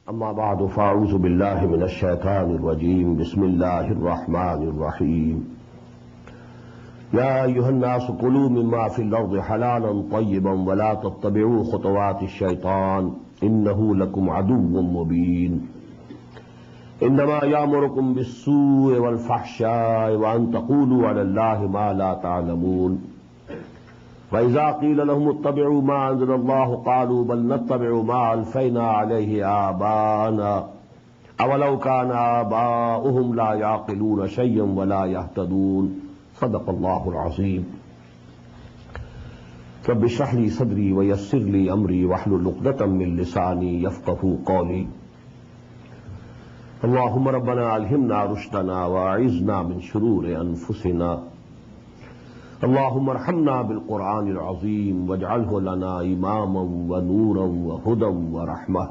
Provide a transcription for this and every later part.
أما بعد فأعوذ بالله من الشيطان الرجيم بسم الله الرحمن الرحيم يا أيها الناس كلوا مما في الأرض حلالا طيبا ولا تتبعوا خطوات الشيطان إنه لكم عدو مبين إنما يأمركم بالسوء والفحشاء وأن تقولوا على الله ما لا تعلمون وإذا قيل لهم اتبعوا ما أنزل الله قالوا بل نتبع ما ألفينا عليه آباءنا أولو كان آباؤهم لا يعقلون شيئا ولا يهتدون صدق الله العظيم رب اشرح لي صدري ويسر لي أمري واحلل عقدة من لساني يفقهوا قولي اللهم ربنا ألهمنا رشدنا وأعذنا من شرور أنفسنا اللهم ارحمنا بالقرآن العظيم واجعله لنا إماما ونورا وهدى ورحمة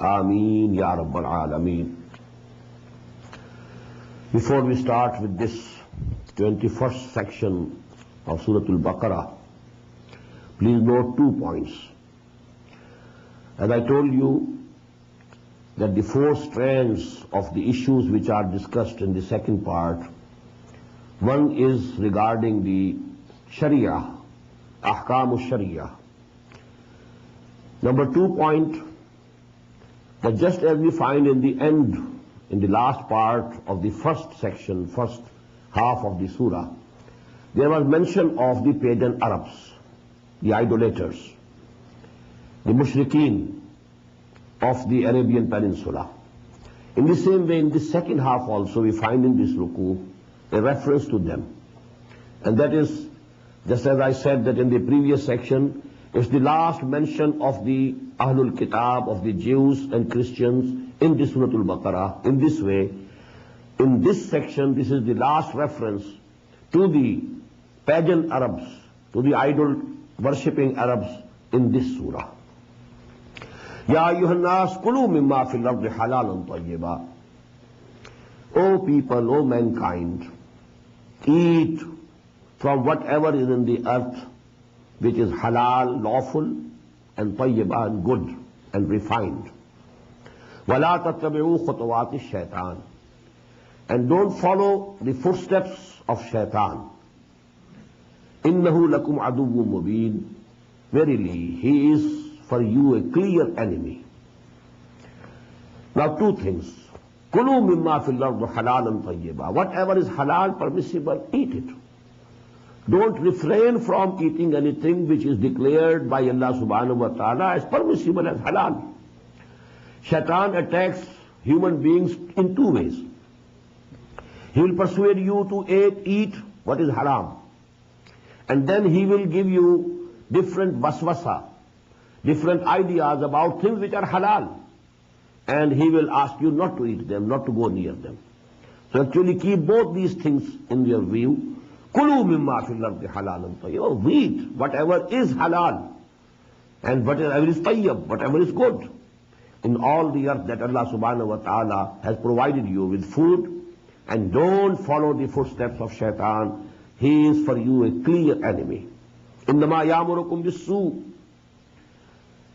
آمين يا رب العالمين. Before we start with this 21st section of Surah Al-Baqarah, please note 2 points. As I told you that the 4 strands of the issues which are discussed in the second part, one is regarding the Sharia, Ahkam al-Sharia. Number 2 point, that just as we find in the end, in the last part of the first section, first half of the surah, there was mention of the pagan Arabs, the idolaters, the mushrikeen of the Arabian Peninsula. In the same way, in the second half also, we find in this ruku a reference to them. And that is, just as I said that in the previous section, it's the last mention of the Ahlul Kitab, of the Jews and Christians in this Surah Al-Baqarah. In this way, in this section, this is the last reference to the pagan Arabs, to the idol-worshipping Arabs in this surah. Ya ayyuhan nas kulu mimma fil ardi halalan tayyiba. O people, O mankind, eat from whatever is in the earth which is halal, lawful, and tayyiba, and good, and refined. وَلَا تَتَّبِعُوا خُطُوَاتِ الشَّيْطَانِ. And don't follow the footsteps of shaitan. إِنَّهُ لَكُمْ عَدُوٌّ مُبِينٌ. Verily, he is for you a clear enemy. Now 2 things. كُلُوا مِمَّا فِي الْأَرْضِ حَلَالًا طَيِّبًا. Whatever is halal, permissible, eat it. Don't refrain from eating anything which is declared by Allah subhanahu wa ta'ala as permissible, as halal. Shaitan attacks human beings in 2 ways. He will persuade you to eat what is haram. And then he will give you different waswasa, different ideas about things which are halal. And he will ask you not to eat them, not to go near them. So actually keep both these things in your view. Kulu mimma fil ardi halalan tayyib. Eat whatever is halal and whatever is tayyib, whatever is good in all the earth that Allah subhanahu wa ta'ala has provided you with food. And don't follow the footsteps of shaitan. He is for you a clear enemy. Innama ya'murukum bis-su'.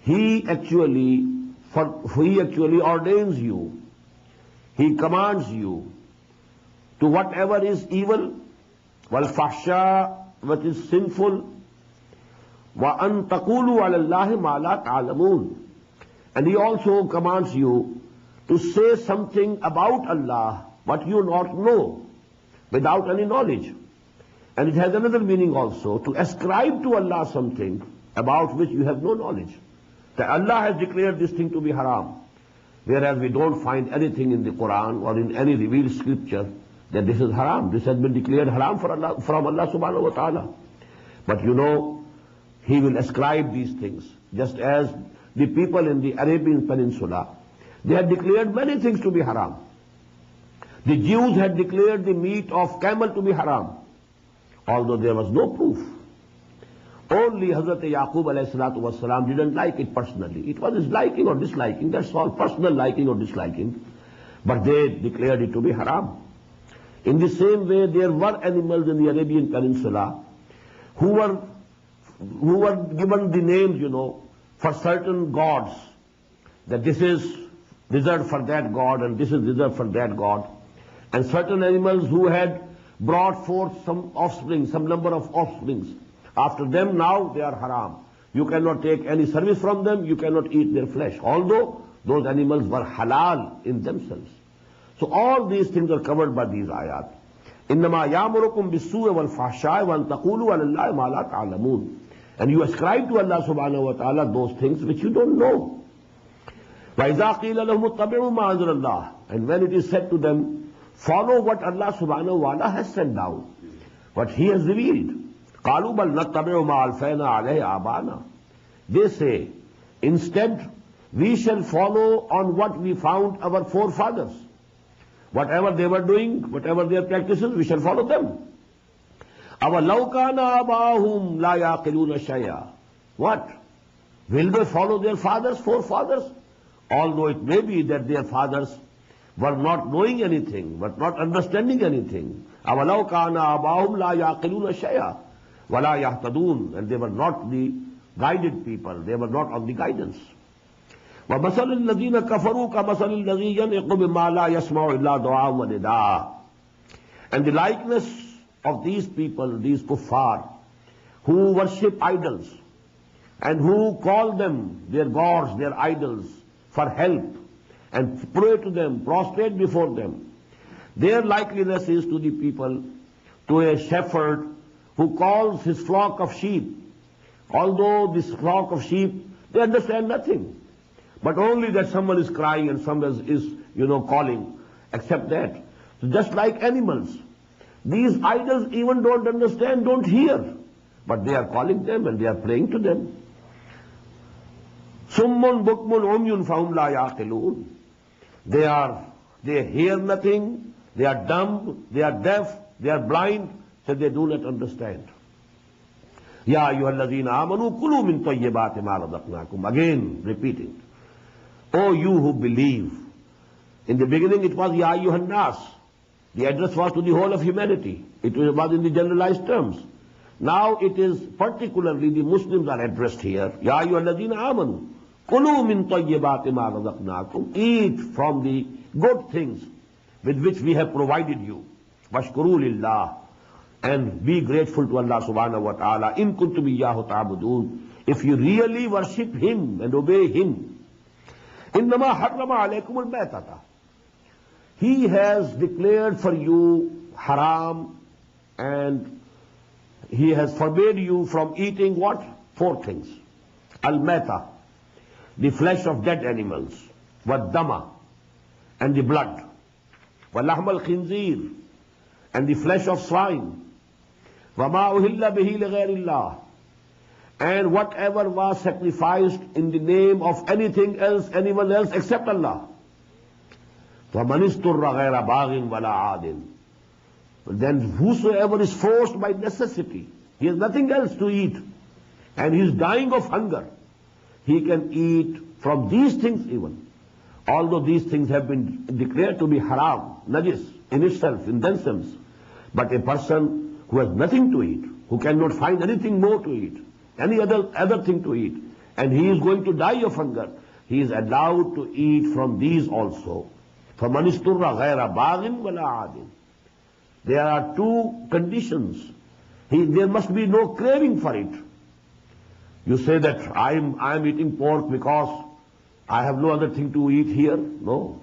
He actually ordains you, he commands you to whatever is evil, wal fahsha, what is sinful, wa an taqulu ala Allahi ma la ta'lamun. And he also commands you to say something about Allah what you not know, without any knowledge. And it has another meaning also, to ascribe to Allah something about which you have no knowledge. That Allah has declared this thing to be haram, whereas we don't find anything in the Quran or in any revealed scripture that this is haram. This has been declared haram from Allah subhanahu wa ta'ala. But you know, he will ascribe these things, just as the people in the Arabian Peninsula, they had declared many things to be haram. The Jews had declared the meat of camel to be haram, although there was no proof. Only Hazrat Yaqub alayhi salatu wasalam didn't like it personally. It was his liking or disliking, that's all, personal liking or disliking. But they declared it to be haram. In the same way, there were animals in the Arabian Peninsula who were given the names, for certain gods, that this is reserved for that god, and this is reserved for that god. And certain animals who had brought forth some offspring, some number of offsprings, after them now they are haram. You cannot take any service from them, you cannot eat their flesh, although those animals were halal in themselves. So all these things are covered by these ayat. إِنَّمَا يَأْمُرُكُمْ بِالسُّوءِ وَالْفَحْشَاءِ وَأَن تَقُولُوا عَلَى اللَّهِ مَا لَا تَعْلَمُونَ. And you ascribe to Allah subhanahu wa ta'ala those things which you don't know. وَإِذَا قِيلَ لَهُمُ اتَّبِعُوا مَا أَنزَلَ اللَّهُ. And when it is said to them, follow what Allah subhanahu wa ta'ala has sent down, what He has revealed. قَالُوا بَلْ نَتَّبِعُ مَا أَلْفَيْنَا عَلَيْهِ آبَانَا. They say, instead, we shall follow on what we found our forefathers. Whatever they were doing, whatever their practices, we shall follow them. أَوَلَوْ كَانَ آبَاؤُهُمْ لَا يَعْقِلُونَ شَيْئًا. What? Will they follow their fathers, forefathers? Although it may be that their fathers were not knowing anything, were not understanding anything. أَوَلَوْ كَانَ آبَاؤُهُمْ لَا يَعْقِلُونَ شَيْئًا وَلَا يَهْتَدُونَ. And they were not the guided people, they were not on the guidance. وَمَثَلُ الَّذِينَ كَفَرُوا كَمَثَلِ الَّذِي يَنْعِقُ بِمَا لَا يَسْمَعُ إِلَّا دُعَاءً وَنِدَاءً. And the likeness of these people, these kuffar, who worship idols, and who call them, their gods, their idols, for help, and pray to them, prostrate before them, their likeliness is to the people, to a shepherd who calls his flock of sheep. Although this flock of sheep, they understand nothing, but only that someone is crying and someone is, calling, except that. So just like animals, these idols even don't understand, don't hear, but they are calling them and they are praying to them. Summun bukmun umyun fahum la yaqilun. They hear nothing, they are dumb, they are deaf, they are blind, so they do not understand. Ya ayyuhalladhina amanu kulu min tayyibati ma razaqnakum. Again repeating. O you who believe. In the beginning it was Ya ayyuhan nas. The address was to the whole of humanity. It was in the generalized terms. Now it is particularly the Muslims are addressed here. Ya ayyuhalladhina amanu kulu min tayyibati ma razaqnakum. Eat from the good things with which we have provided you. Washkuru lillah. And be grateful to Allah subhanahu wa ta'ala. In kuntum iyyahu ta'budun. If you really worship Him and obey Him. Innama harrama alaykum al-maytata. He has declared for you haram, and He has forbade you from eating what? 4 things. Al-mayta, the flesh of dead animals. Wad-dama, and the blood. Wa-lahm al-khinzir, and the flesh of swine. وَمَا أُهِلَّ بِهِ لِغَيْرِ اللَّهِ. And whatever was sacrificed in the name of anything else, anyone else except Allah. فَمَنِ اسْتُرَّ غَيْرَ بَاغٍ وَلَا عَادٍ. Then whosoever is forced by necessity, he has nothing else to eat, and he is dying of hunger, he can eat from these things even. Although these things have been declared to be haram, najis, in itself, in themselves. But a person who has nothing to eat, who cannot find anything more to eat, any other thing to eat, and he is going to die of hunger, he is allowed to eat from these also. فَمَنِ اسْتُرَّ غَيْرَ بَاغٍ وَلَا عَادٍ. There are 2 conditions. There must be no craving for it. You say that I am eating pork because I have no other thing to eat here. No.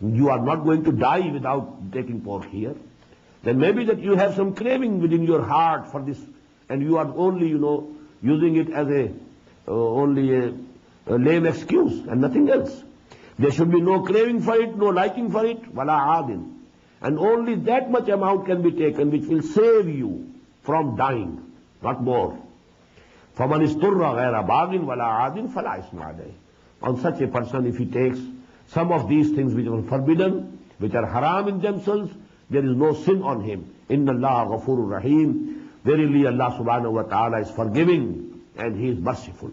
You are not going to die without taking pork here. Then maybe that you have some craving within your heart for this, and you are only, using it as only a lame excuse and nothing else. There should be no craving for it, no liking for it, wala adin. And only that much amount can be taken which will save you from dying, not more. فَمَنِ اسْتُرَّ غَيْرَ بَاغٍ وَلَا عَادٍ فَلَا إِثْمَ عَلَيْهِ. On such a person, if he takes some of these things which are forbidden, which are haram in themselves, there is no sin on him. Inna Allah ghafurur rahim. Verily Allah subhanahu wa ta'ala is forgiving and He is merciful.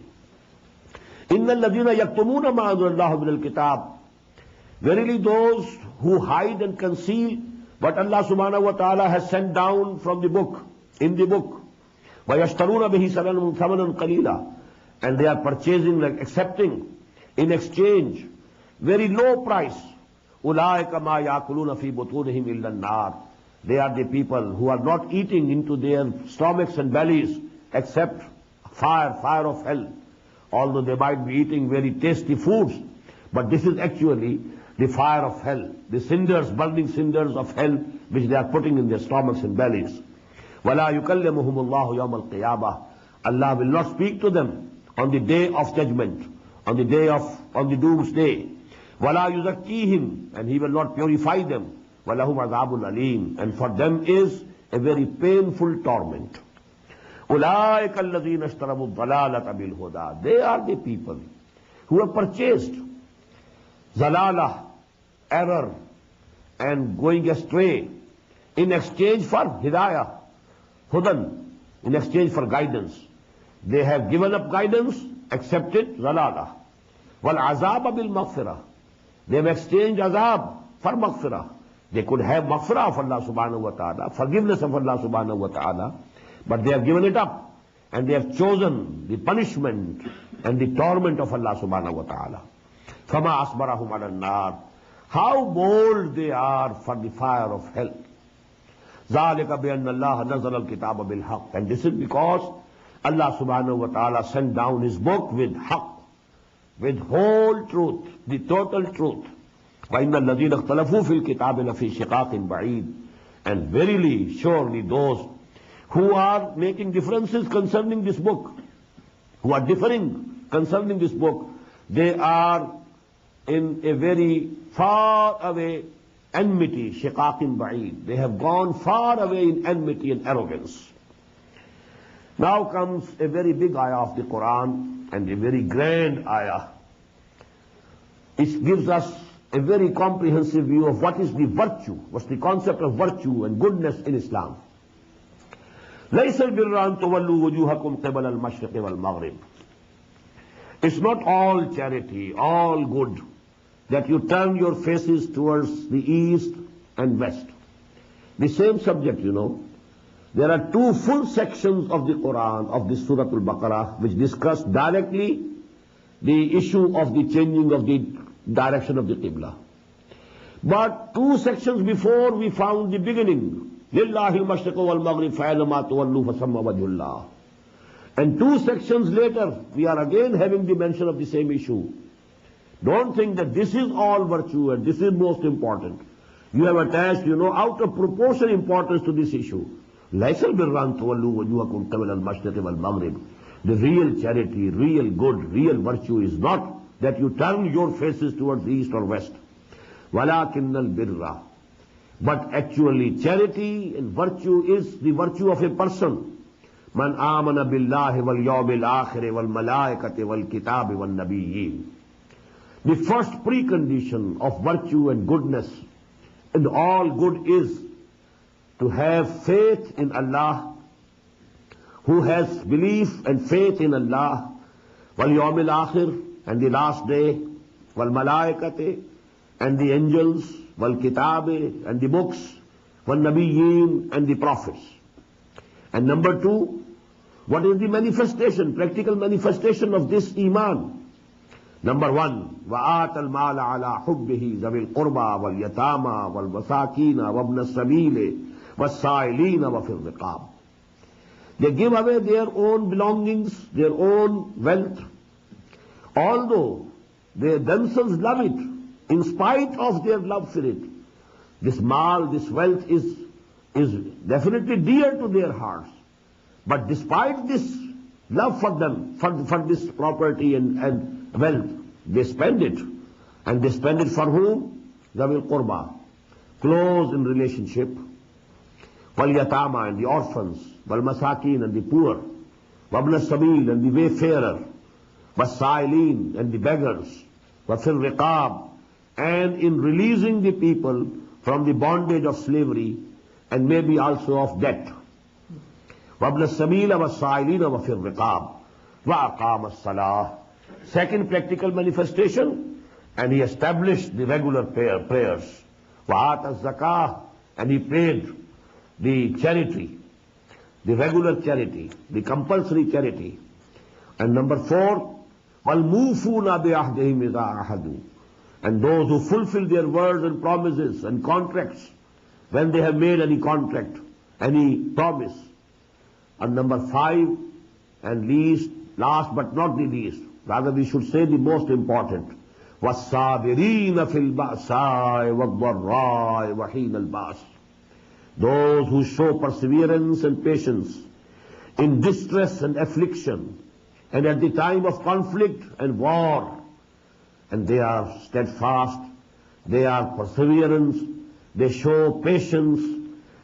Inna alladhina yaktumuna ma anzalallahu min al-kitab. Verily those who hide and conceal what Allah subhanahu wa ta'ala has sent down from the book, in the book. وَيَشْتَرُونَ بِهِ ثَمَنًا قَلِيلًا. And they are purchasing, like accepting, in exchange, very low price. أُولَٰئِكَ مَا يَأْكُلُونَ فِي بُطُونِهِمْ إِلَّا النَّارِ. They are the people who are not eating into their stomachs and bellies except fire of hell. Although they might be eating very tasty foods, but this is actually the fire of hell, the cinders, burning cinders of hell, which they are putting in their stomachs and bellies. وَلَا يُكَلِّمُهُمُ اللَّهُ يَوْمَ الْقِيَامَةِ. Allah will not speak to them on the day of judgment, on the doomsday. وَلَا يُزَكِّيهِمْ. And He will not purify them. وَلَهُمْ عَذَابٌ أَلِيمٌ. And for them is a very painful torment. أُولَٰئِكَ الَّذِينَ اشْتَرَوُا الضَّلَالَةَ بِالْهُدَىٰ. They are the people who have purchased zalalah, error, and going astray in exchange for hidayah, hudan, in exchange for guidance. They have given up guidance, accepted zalalah. Wal azab bil maghfirah. They have exchanged azab for maghfirah. They could have maghfirah of Allah subhanahu wa ta'ala, forgiveness of Allah subhanahu wa ta'ala, but they have given it up and they have chosen the punishment and the torment of Allah subhanahu wa ta'ala. فَمَا أَصْبَرَهُمْ عَلَى النَّارِ. How bold they are for the fire of hell. ذَلِكَ بِأَنَّ اللَّهَ نَزَلَ الْكِتَابَ بِالْحَقِّ. And this is because Allah subhanahu wa ta'ala sent down His book with haqq, with whole truth, the total truth. وَإِنَّ الَّذِينَ اخْتَلَفُوا فِي الْكِتَابِ لَفِي شِقَاقٍ بَعِيدٍ. And verily, surely those who are making differences concerning this book, who are differing concerning this book, they are in a very far away enmity, shiqaqin ba'id. They have gone far away in enmity and arrogance. Now comes a very big ayah of the Quran and a very grand ayah. It gives us a very comprehensive view of what is the virtue, what's the concept of virtue and goodness in Islam. لَيْسَ الْبِرَّ أَن تُوَلُّوا وُجُوهَكُمْ قِبَلَ الْمَشْرِقِ وَالْمَغْرِبِ. It's not all charity, all good, that you turn your faces towards the east and west. The same subject, you know. There are two full sections of the Quran, of this Surah Al-Baqarah, which discuss directly the issue of the changing of the direction of the Qibla. But two sections before we found the beginning. لِلَّهِ الْمَشْرِقُ وَالْمَغْرِبُ فَأَيْنَمَا تُوَلُّوا فَثَمَّ وَجْهُ اللَّهِ. And two sections later, we are again having the mention of the same issue. Don't think that this is all virtue and this is most important. You have attached, out of proportion importance to this issue. لَيْسَ الْبِرَّ أَن تُوَلُّوا وُجُوهَكُمْ قِبَلَ الْمَشْرِقِ وَالْمَغْرِبِ. The real charity, real good, real virtue is not that you turn your faces towards the east or west. وَلَكِنَّ الْبِرَّ. But actually charity and virtue is the virtue of a person. مَنْ آمَنَ بِاللَّهِ وَالْيَوْمِ الْآخِرِ وَالْمَلَائِكَةِ وَالْكِتَابِ وَالنَّبِيِّينَ. The first precondition of virtue and goodness and all good is to have faith in Allah, who has belief and faith in Allah, وَالْيَوْمِ الْآخِرِ, and the last day, وَالْمَلَائِكَةِ, and the angels, وَالْكِتَابِ, and the books, وَالنَّبِيِّينَ, and the prophets. And number two, what is the manifestation, practical manifestation of this iman? Number one, وَآتَ الْمَالَ عَلَى حُبِّهِ ذَوِي الْقُرْبَى وَالْيَتَامَى وَالْمَسَاكِينَ وَابْنَ السَّبِيلِ وَالسَّائِلِينَ وَفِي الرِّقَابِ. They give away their own belongings, their own wealth, although they themselves love it, in spite of their love for it. This mal, this wealth is definitely dear to their hearts. But despite this love for them, for this property and wealth, they spend it. And they spend it for whom? Zawil Qurba, close in relationship. Wal Yatama, and the orphans. Wal Masakin, and the poor. Wabna Sabil, and the wayfarer. Wasailin, and the beggars. Wafil Riqab, and in releasing the people from the bondage of slavery and maybe also of debt. وَابْنَ السَّبِيلَ وَالسَّائِلِينَ وَفِي الرِّقَابِ وَأَقَامَ الصَّلَاةِ. Second practical manifestation, and he established the regular prayers. وَآتَ الزَّكَاةِ, and he paid the charity, the regular charity, the compulsory charity. And number four, وَالْمُوفُونَ بِعَهْدِهِمْ إِذَا عَهَدُوا. and those who fulfill their words and promises and contracts when they have made any contract, any promise. And number 5 and last but not the least, rather we should say the most important, وَالصَّابِرِينَ فِي الْبَأْسَاءِ وَالضَّرَّاءِ وَحِينَ الْبَأْسِ. Those who show perseverance and patience in distress and affliction, and at the time of conflict and war, and they are steadfast, they are perseverance, they show patience,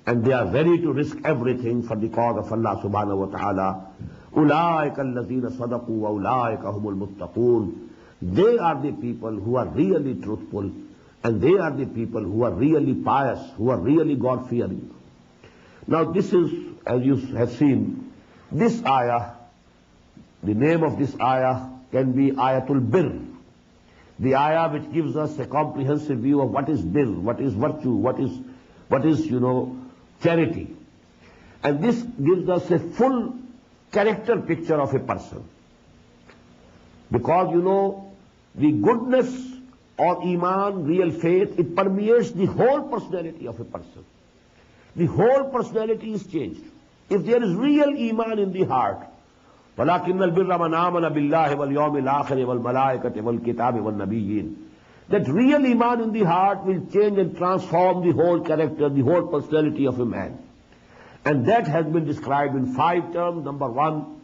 and they are ready to risk everything for the cause of Allah subhanahu wa ta'ala. أُولَٰئِكَ الَّذِينَ صَدَقُوا وَأُولَٰئِكَ هُمُ الْمُتَّقُونَ. They are the people who are really truthful, and they are the people who are really pious, who are really God-fearing. Now this is, as you have seen, this ayah, the name of this ayah can be Ayatul Bir, the ayah which gives us a comprehensive view of what is bir, what is virtue, what is charity. And this gives us a full character picture of a person. Because the goodness or iman, real faith, it permeates the whole personality of a person. The whole personality is changed. If there is real iman in the heart, وَلَكِنَّ الْبِرَّ مَنْ آمَنَ بِاللَّهِ وَالْيَوْمِ الْآخِرِ وَالْمَلَائِكَةِ وَالْكِتَابِ وَالنَّبِيِّينَ. That real iman in the heart will change and transform the whole character, the whole personality of a man. And that has been described in 5 terms. Number 1,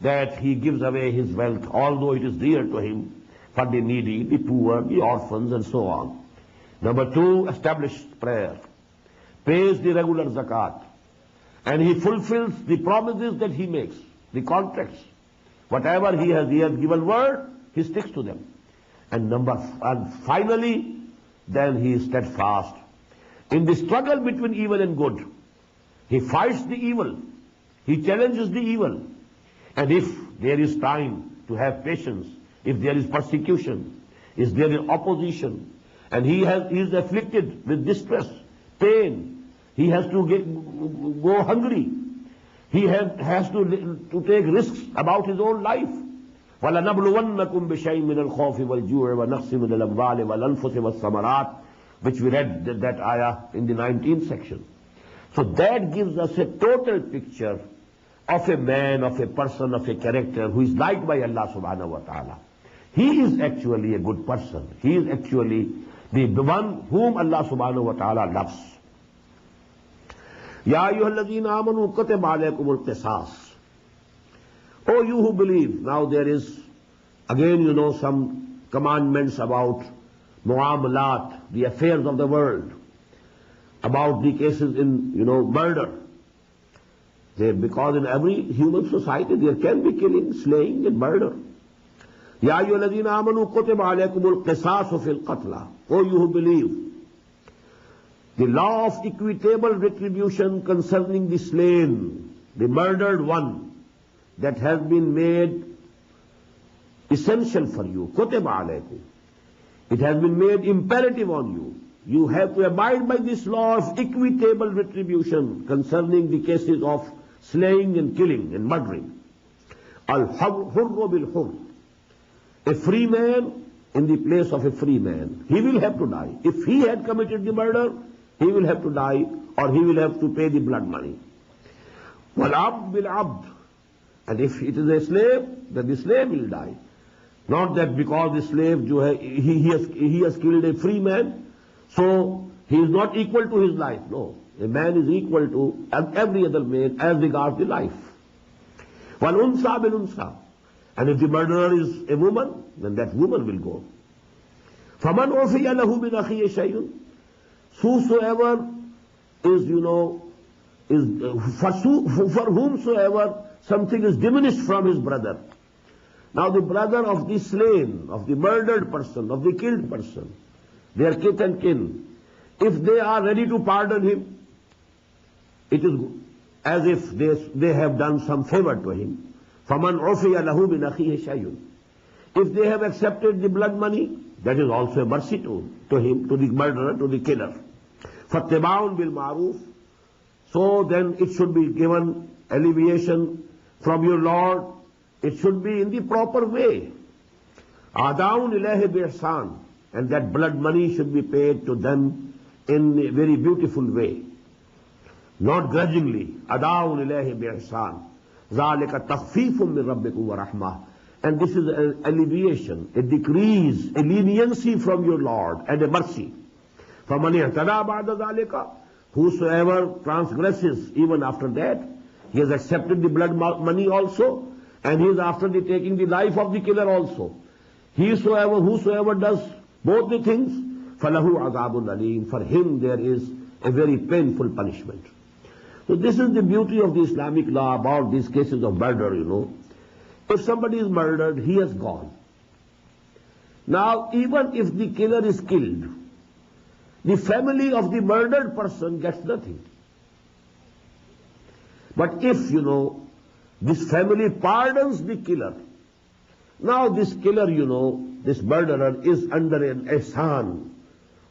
that he gives away his wealth, although it is dear to him, for the needy, the poor, the orphans, and so on. Number 2, established prayer, pays the regular zakat, and he fulfills the promises that he makes, the contracts. Whatever he has given word, he sticks to them. And finally, then he is steadfast in the struggle between evil and good. He fights the evil, he challenges the evil, and if there is time to have patience, if there is persecution, if there is opposition, and he is afflicted with distress, pain, he has to go hungry, he has to take risks about his own life. وَلَنَبْلُوَنَّكُمْ بِشَيْءٍ مِّنَ الْخَوْفِ وَالْجُوعِ وَنَقْصٍ مِّنَ الْأَمْوَالِ وَالْأَنفُسِ وَالثَّمَرَاتِ, which we read that ayah in the 19th section. So that gives us a total picture of a man, of a person, of a character who is liked by Allah subhanahu wa ta'ala. He is actually a good person. He is actually the one whom Allah subhanahu wa ta'ala loves. Ya ayyuhalladhina amanu kutiba alaykumul qisas. Oh, you who believe. Now there is again, some commandments about muamalat, the affairs of the world, about the cases in, murder. Because in every human society there can be killing, slaying, and murder. Ya ayyuhalladhina amanu kutiba alaykumul qisasu fil qatla. Oh, you who believe. The law of equitable retribution concerning the slain, the murdered one, that has been made essential for you. Kutiba alaykum. It has been made imperative on you. You have to abide by this law of equitable retribution concerning the cases of slaying and killing and murdering. Al-hurru bil-hurr. A free man in the place of a free man, he will have to die. If he had committed the murder, he will have to die, or he will have to pay the blood money. Wal-abd bil-abd. And if it is a slave, then the slave will die. Not that because the slave, he has killed a free man, so he is not equal to his life. No. A man is equal to every other man as regards the life. Wal-unsa bil-unsa. And if the murderer is a woman, then that woman will go. فَمَنْ أُوفِيَ لَهُ مِنْ أَخِيهِ شَيْءٌ. Whosoever is, for whomsoever something is diminished from his brother. Now the brother of the slain, of the murdered person, of the killed person, their kith and kin, if they are ready to pardon him, it is as if they have done some favor to him. فَمَنْ عُفِيَ لَهُ مِنْ أَخِيهِ شَيْءٌ. If they have accepted the blood money, that is also a mercy to him, to the murderer, to the killer. فَاتِّبَاعٌ بِالْمَعْرُوفِ. So then it should be given alleviation from your Lord. It should be in the proper way. عَدَاءٌ إِلَيْهِ بِإِحْسَانٍ. and that blood money should be paid to them in a very beautiful way, not grudgingly. Adaun ilayhi bi'ihsan, zalika takhfifun min rabbikum wa rahmah. And this is an alleviation, a decrease, a leniency from your Lord, and a mercy. فَمَنِ اعْتَدَى بَعْدَ ذَلِكَ, whosoever transgresses even after that, he has accepted the blood money also, and he is after the taking the life of the killer also. Whosoever does both the things, فَلَهُ عَذَابٌ أَلِيمٌ, for him there is a very painful punishment. So this is the beauty of the Islamic law about these cases of murder, you know. If somebody is murdered, he has gone. Now, even if the killer is killed, the family of the murdered person gets nothing. But if, you know, this family pardons the killer, now this killer, you know, this murderer is under an ihsan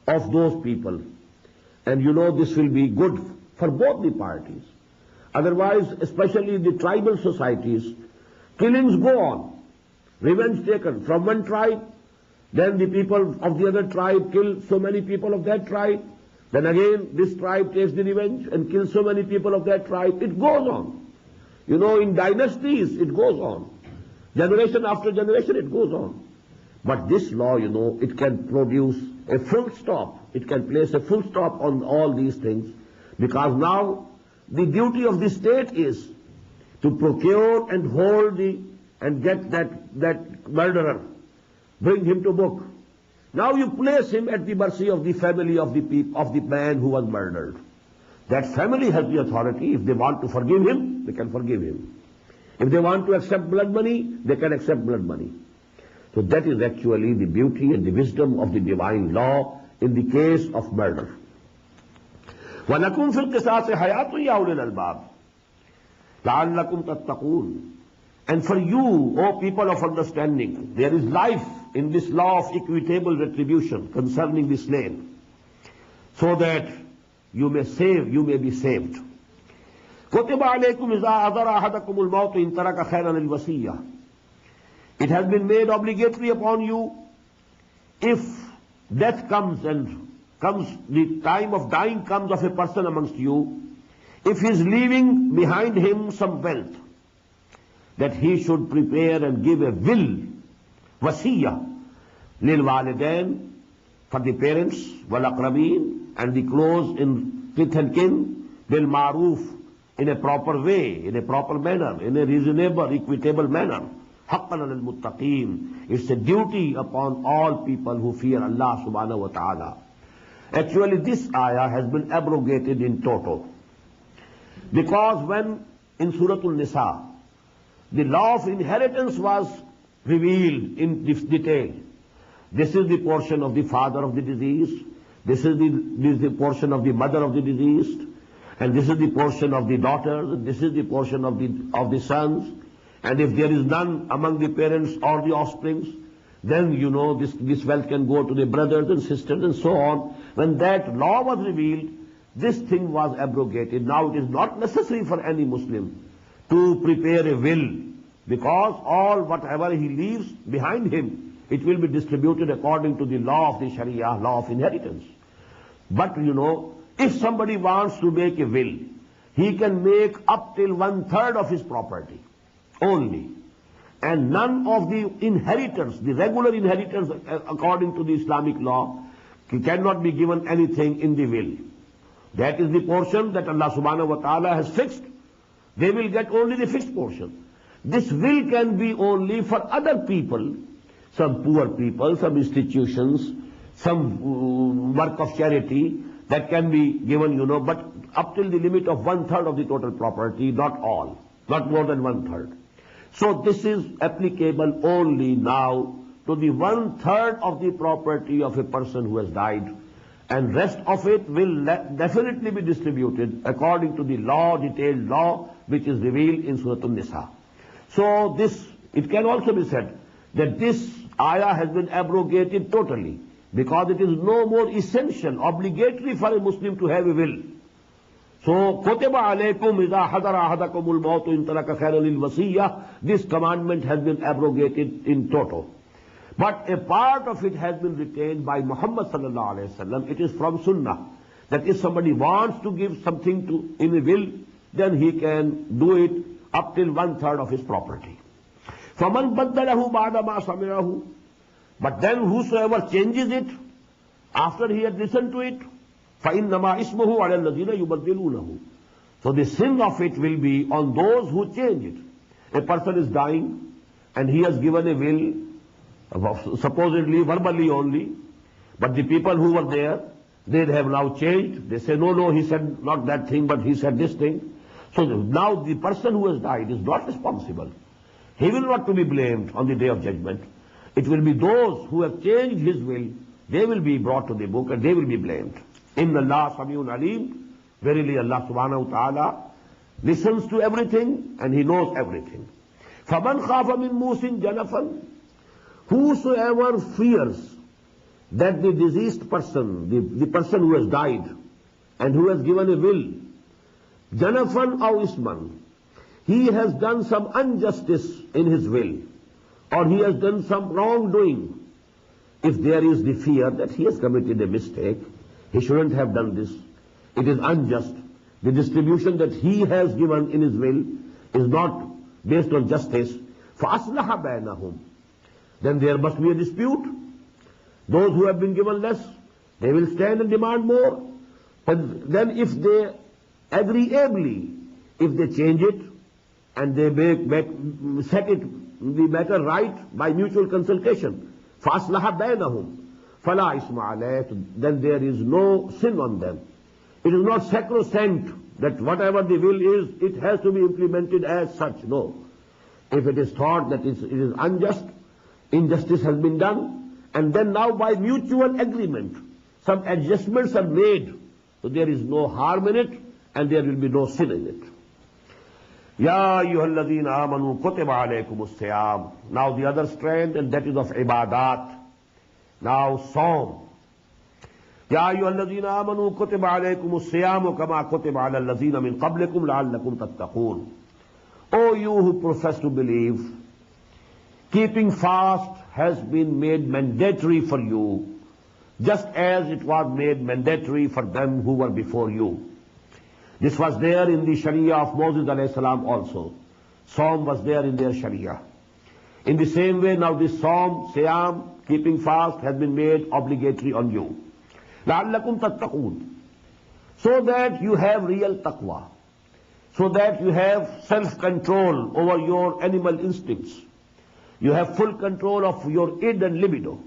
of those people. And you know, this will be good for both the parties. Otherwise, especially the tribal societies, killings go on, revenge taken from one tribe, then the people of the other tribe kill so many people of that tribe, then again this tribe takes the revenge and kills so many people of that tribe. It goes on. You know, in dynasties it goes on. Generation after generation it goes on. But this law, you know, it can produce a full stop. It can place a full stop on all these things, because now the duty of the state is to procure and hold and get that murderer, bring him to book. Now you place him at the mercy of the family of the man who was murdered. That family has the authority. If they want to forgive him, they can forgive him. If they want to accept blood money, they can accept blood money. So that is actually the beauty and the wisdom of the divine law in the case of murder. وَلَكُمْ فِي الْقِصَاصِ حَيَاةٌ يَا أُولِي الْأَلْبَابِ لَعَلَّكُمْ تَتَّقُونَ. And for you, O people of understanding, there is life in this law of equitable retribution concerning the slain, so that you may be saved. كُتِبَ عَلَيْكُمْ إِذَا حَضَرَ أَحَدَكُمُ الْمَوْتُ إِنْ تَرَكَ خَيْرًا الْوَصِيَّةُ. It has been made obligatory upon you, if death comes and the time of dying comes of a person amongst you, if he is leaving behind him some wealth, that he should prepare and give a will, wasiyah, lil walidain, for the parents, wal aqrabeen, and the close in kith and kin, bil ma'roof, in a proper way, in a proper manner, in a reasonable, equitable manner. Haqqan al muttaqeen. It's a duty upon all people who fear Allah subhanahu wa ta'ala. Actually, this ayah has been abrogated in toto, because when in Surah An-Nisa the law of inheritance was revealed in detail, this is the portion of the father of the deceased, this is the portion of the mother of the deceased, and this is the portion of the daughters, and this is the portion of the sons, and if there is none among the parents or the offsprings, then you know this wealth can go to the brothers and sisters and so on. When that law was revealed, this thing was abrogated. Now it is not necessary for any Muslim to prepare a will, because whatever he leaves behind him, it will be distributed according to the law of the Sharia, law of inheritance. But you know, if somebody wants to make a will, he can make up till 1/3 of his property only. And none of the inheritors, the regular inheritors according to the Islamic law, cannot be given anything in the will. That is the portion that Allah subhanahu wa ta'ala has fixed. They will get only the fixed portion. This will can be only for other people, some poor people, some institutions, some work of charity that can be given, you know, but up till the limit of 1/3 of the total property, not all, not more than 1/3. So this is applicable only now to the 1/3 of the property of a person who has died, and rest of it will definitely be distributed according to the law, detailed law, which is revealed in Surah An-Nisa. So it can also be said that this ayah has been abrogated totally, because it is no more essential, obligatory for a Muslim to have a will. So, كُتِبَ عَلَيْكُمْ إِذَا حَضَرَ أَحَدَكُمُ الْمَوْتُ إِنْ تَرَكَ خَيْرًا لِلْوَصِيَّةِ. This commandment has been abrogated in toto. But a part of it has been retained by Muhammad sallallahu alaihi wasallam. It is from Sunnah that if somebody wants to give something to in a will, then he can do it up till 1/3 of his property. فَمَنْ بَدَّلَهُ بَعْدَ مَا سَمِعَهُ. But then whosoever changes it after he had listened to it, فَإِنَّمَا إِسْمُهُ عَلَى الَّذِينَ يُبَدِّلُونَهُ. So the sin of it will be on those who change it. A person is dying and he has given a will, supposedly verbally only, but the people who were there, they have now changed. They say, no, he said not that thing, but he said this thing. So now the person who has died is not responsible. He will not to be blamed on the day of judgment. It will be those who have changed his will, they will be brought to the book and they will be blamed. Inna Allah Samiun Alim. Verily Allah subhanahu wa ta'ala listens to everything and he knows everything. فَمَنْ خَافَ مِن مُوسٍ جَنَفًا. Whosoever fears that the deceased person, the person who has died and who has given a will, janafan aw isman, he has done some injustice in his will, or he has done some wrongdoing. If there is the fear that he has committed a mistake, he shouldn't have done this, it is unjust, the distribution that he has given in his will is not based on justice, فَأَصْلَحَ بَيْنَهُمْ. Then there must be a dispute. Those who have been given less, they will stand and demand more. And then if they agreeably, if they change it and they set it the matter right by mutual consultation, فَأَصْلَحَ بَيْنَهُمْ فَلَا إِسْمَ عَلَيْهِ. Then there is no sin on them. It is not sacrosanct that whatever the will is, it has to be implemented as such. No. If it is thought that it is unjust, injustice has been done, and then now by mutual agreement, some adjustments are made, so there is no harm in it, and there will be no sin in it. Ya ayyuhalladhina amanu kutiba alaykumus siyam. Now the other strand, and that is of ibadat. Now Psalm. Ya ayyuhalladhina amanu kutiba alaykumus siyam kama kutiba ala alladhina min qablikum la'allakum tattaqun. O you who profess to believe, keeping fast has been made mandatory for you, just as it was made mandatory for them who were before you. This was there in the Sharia of Moses alayhi salam also. Psalm was there in their Sharia. In the same way, now this Psalm, Siyam, keeping fast, has been made obligatory on you. لَعَلَّكُمْ تَتَّقُونَ. So that you have real taqwa. So that you have self-control over your animal instincts. You have full control of your id and libido.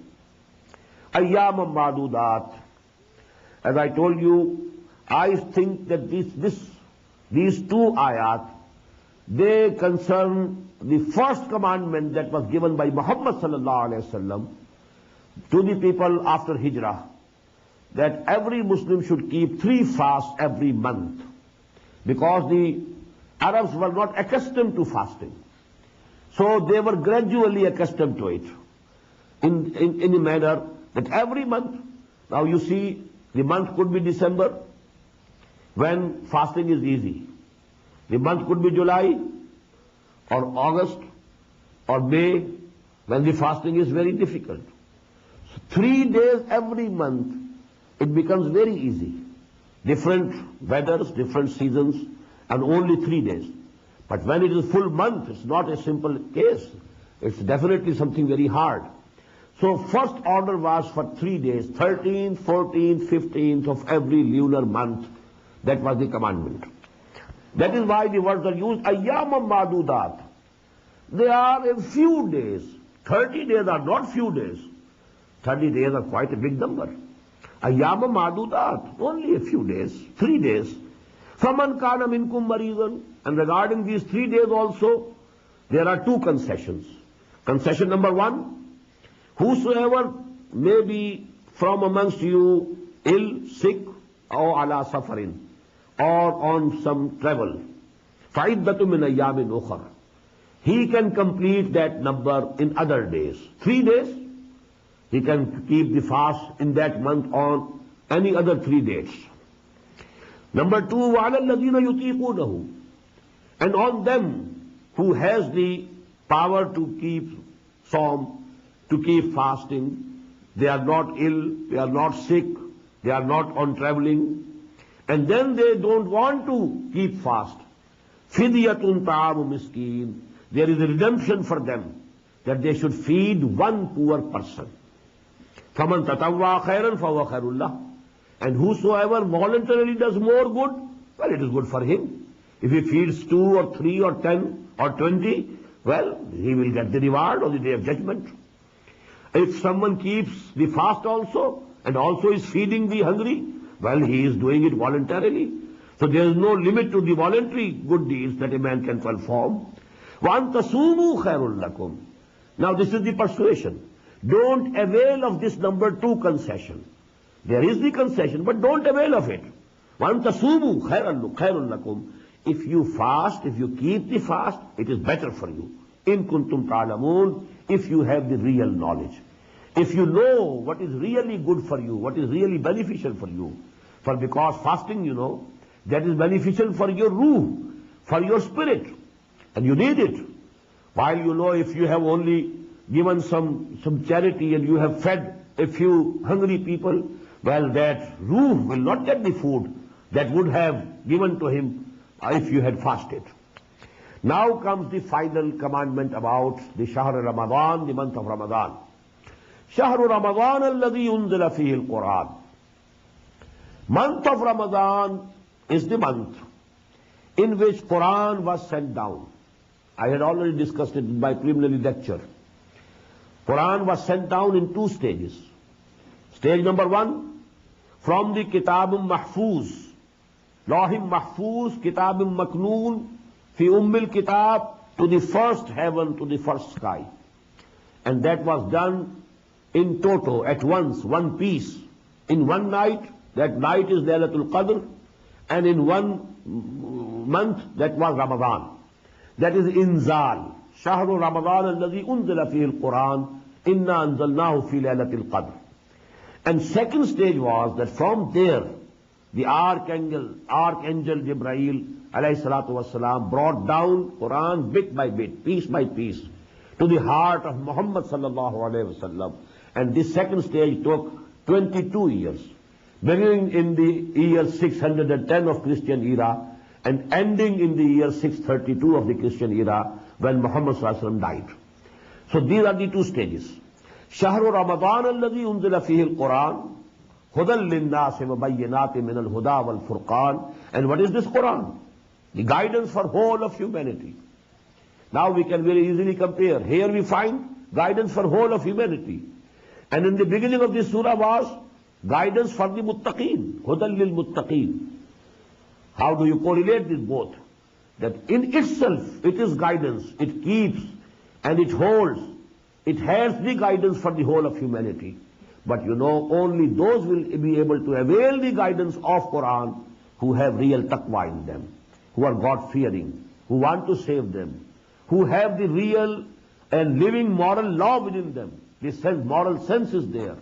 Ayyam ma'dudat. As I told you, I think that these two ayat, they concern the first commandment that was given by Muhammad sallallahu alaihi wasallam to the people after Hijrah, that every Muslim should keep 3 fasts every month, because the Arabs were not accustomed to fasting. So they were gradually accustomed to it in a manner that every month, now you see, the month could be December, when fasting is easy. The month could be July or August or May, when the fasting is very difficult. So 3 days every month, it becomes very easy. Different weathers, different seasons, and only 3 days. But when it is full month, it's not a simple case. It's definitely something very hard. So first order was for 3 days, 13th, 14th, 15th of every lunar month. That was the commandment. That is why the words are used, ayyamam ma'dudat. They are a few days. 30 days are not few days. 30 days are quite a big number. Ayyamam ma'dudat, only a few days, 3 days. Faman kana minkum marizan. And regarding these 3 days also, there are 2 concessions. Concession number 1, whosoever may be from amongst you ill, sick, or ala safarin, or on some travel, فَعِدَّةٌ مِّنْ أَيَّامٍ أُخَرَ. He can complete that number in other days. 3 days, he can keep the fast in that month on any other 3 days. Number 2, وَعَلَى الَّذِينَ يُطِيقُونَهُ. And on them who has the power to keep Psalm, to keep fasting. They are not ill, they are not sick, they are not on traveling, and then they don't want to keep fast. Fidyatun ta'amu miskeen. There is a redemption for them, that they should feed one poor person. فَمَنْ تَتَوَّعَ خَيْرًا فَهُوَ خَيْرٌ لَهُ. And whosoever voluntarily does more good, well, it is good for him. If he feeds 2 or 3 or 10 or 20, well, he will get the reward on the day of judgment. If someone keeps the fast also, and also is feeding the hungry, well, he is doing it voluntarily. So there is no limit to the voluntary good deeds that a man can perform. وَأَن تَصُومُوا خَيْرٌ لَكُمْ. Now this is the persuasion. Don't avail of this number 2 concession. There is the concession, but don't avail of it. وَأَن تَصُومُوا خَيْرٌ لَكُمْ. If you fast, if you keep the fast, it is better for you. إِن كُنْتُمْ تَعْلَمُونَ. If you have the real knowledge. If you know what is really good for you, what is really beneficial for you. For because fasting, you know, that is beneficial for your ruh, for your spirit. And you need it. While you know if you have only given some charity and you have fed a few hungry people, well, that ruh will not get the food that would have given to him if you had fasted. Now comes the final commandment about the Shahr Ramadan, the month of Ramadan. Shahr Ramadan alladhi unzila fihi al-Quran. Month of Ramadan is the month in which Quran was sent down. I had already discussed it in my preliminary lecture. Quran was sent down in 2 stages. Stage number 1, from the Kitabum Mahfuz, Lawhim Mahfuz, Kitabum Maknoon, Fi Ummil Kitab, to the first heaven, to the first sky. And that was done in toto, at once, one piece. In one night, that night is Laylatul Qadr, and in 1 month, that was Ramadan. That is Inzal. Shahru Ramadan alladhi unzila fihi al-Quran, inna anzalnahu fi Laylatil Qadr. And second stage was that from there, the Archangel Jibreel alayhi salatu wasalam brought down Quran bit by bit, piece by piece, to the heart of Muhammad sallallahu alayhi wasallam. And this second stage took 22 years, beginning in the year 610 of Christian era and ending in the year 632 of the Christian era when Muhammad sallallahu alayhi wasallam died. So these are the 2 stages. Shahru Ramadan alladhi unzila fihi al-Quran, Hudan lin-nas wa bayyinatin min al-huda wal-furqan. And what is this Quran? The guidance for whole of humanity. Now we can very easily compare. Here we find guidance for whole of humanity. And in the beginning of this surah was guidance for the muttaqeen, Hudan lil-muttaqeen. How do you correlate these both? That in itself it is guidance, it keeps and it holds, it has the guidance for the whole of humanity. But you know, only those will be able to avail the guidance of Quran who have real taqwa in them, who are God-fearing, who want to save them, who have the real and living moral law within them. This moral sense is there.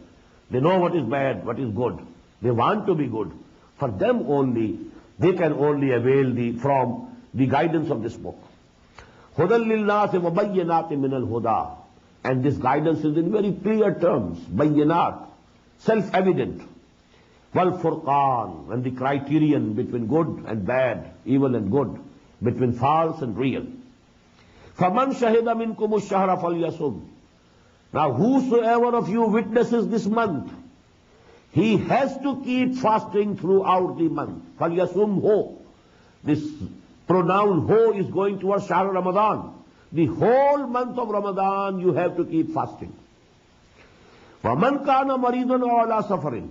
They know what is bad, what is good. They want to be good. For them only, they can only avail from the guidance of this book. Hudan lil-nas wa bayyinatin min al-huda. And this guidance is in very clear terms, bayyinat, self-evident. Wal-furqan, and the criterion between good and bad, evil and good, between false and real. فَمَنْ شَهِدَ مِنْكُمُ الشَّهْرَ فَلْيَصُمْ. Now whosoever of you witnesses this month, he has to keep fasting throughout the month. فَلْيَصُمْ ho. This pronoun ho is going towards Shahr Ramadan. The whole month of Ramadan you have to keep fasting. وَمَنْ كَانَ مَرِيضًا أَوْ عَلَى سَفَرٍ.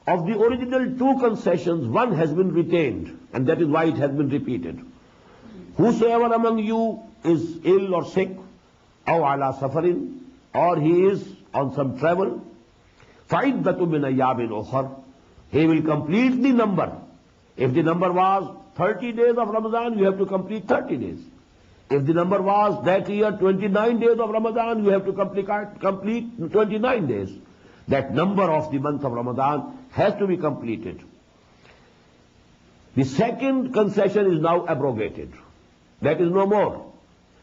Of the original 2 concessions, one has been retained, and that is why it has been repeated. Whosoever among you is ill or sick, أَوْ عَلَى سَفَرٍ, or he is on some travel, فَعِدَّةٌ مِنْ أَيَّامٍ أُخَرٍ. He will complete the number. If the number was 30 days of Ramadan, you have to complete 30 days. If the number was that year 29 days of Ramadan, you have to complete 29 days. That number of the month of Ramadan has to be completed. The second concession is now abrogated. That is no more.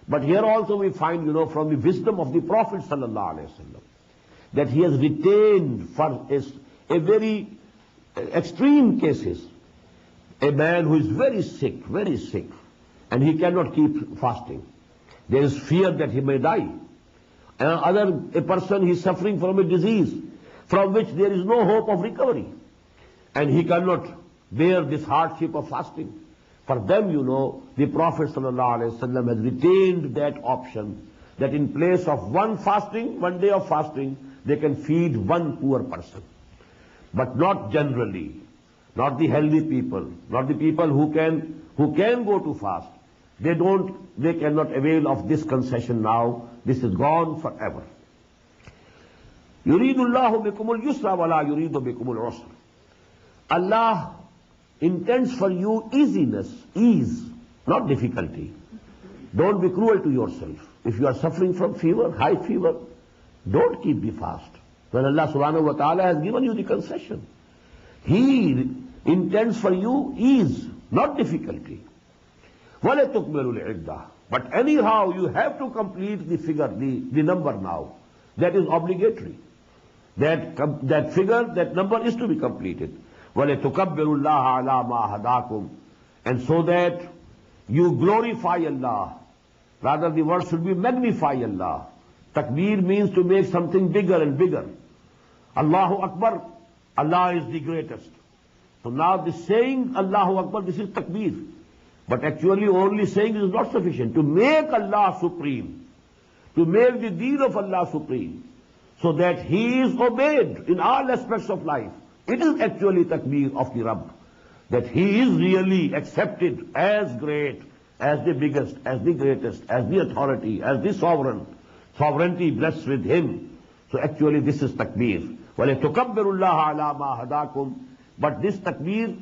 But here also we find, from the wisdom of the Prophet sallallahu alaihi wasallam, that he has retained for a very extreme cases, a man who is very sick, and he cannot keep fasting. There is fear that he may die. A person is suffering from a disease from which there is no hope of recovery, and he cannot bear this hardship of fasting. For them, the Prophet ﷺ has retained that option, that in place of one day of fasting, they can feed one poor person. But not generally, not the healthy people, not the people who can go to fast. They cannot avail of this concession now. This is gone forever. يُرِيدُ اللَّهُ بِكُمُ الْيُسْرَ وَلَا يُرِيدُ بِكُمُ الْعُسْرَ. Allah intends for you ease, not difficulty. Don't be cruel to yourself. If you are suffering from fever, high fever, don't keep the fast. When Allah subhanahu wa ta'ala has given you the concession, He intends for you ease, not difficulty. وَلَتُكْمِلُوا الْعِدَّةِ. But anyhow, you have to complete the figure, the number now. That is obligatory. That figure, that number is to be completed. وَلَتُكَبِّرُوا اللَّهَ عَلَى مَا هَدَاكُمْ. And so that you glorify Allah. Rather, the word should be magnify Allah. Takbir means to make something bigger and bigger. Allahu Akbar, Allah is the greatest. So now this saying Allahu Akbar, this is takbir. But actually only saying is not sufficient. To make Allah supreme, to make the deen of Allah supreme, so that He is obeyed in all aspects of life. It is actually takbir of the Rabb, that He is really accepted as great, as the biggest, as the greatest, as the authority, as the sovereignty blessed with Him. So actually this is takbir. وَلَتُكَبِّرُوا اللَّهَ عَلَى مَا هَدَاكُمْ. But this takbir,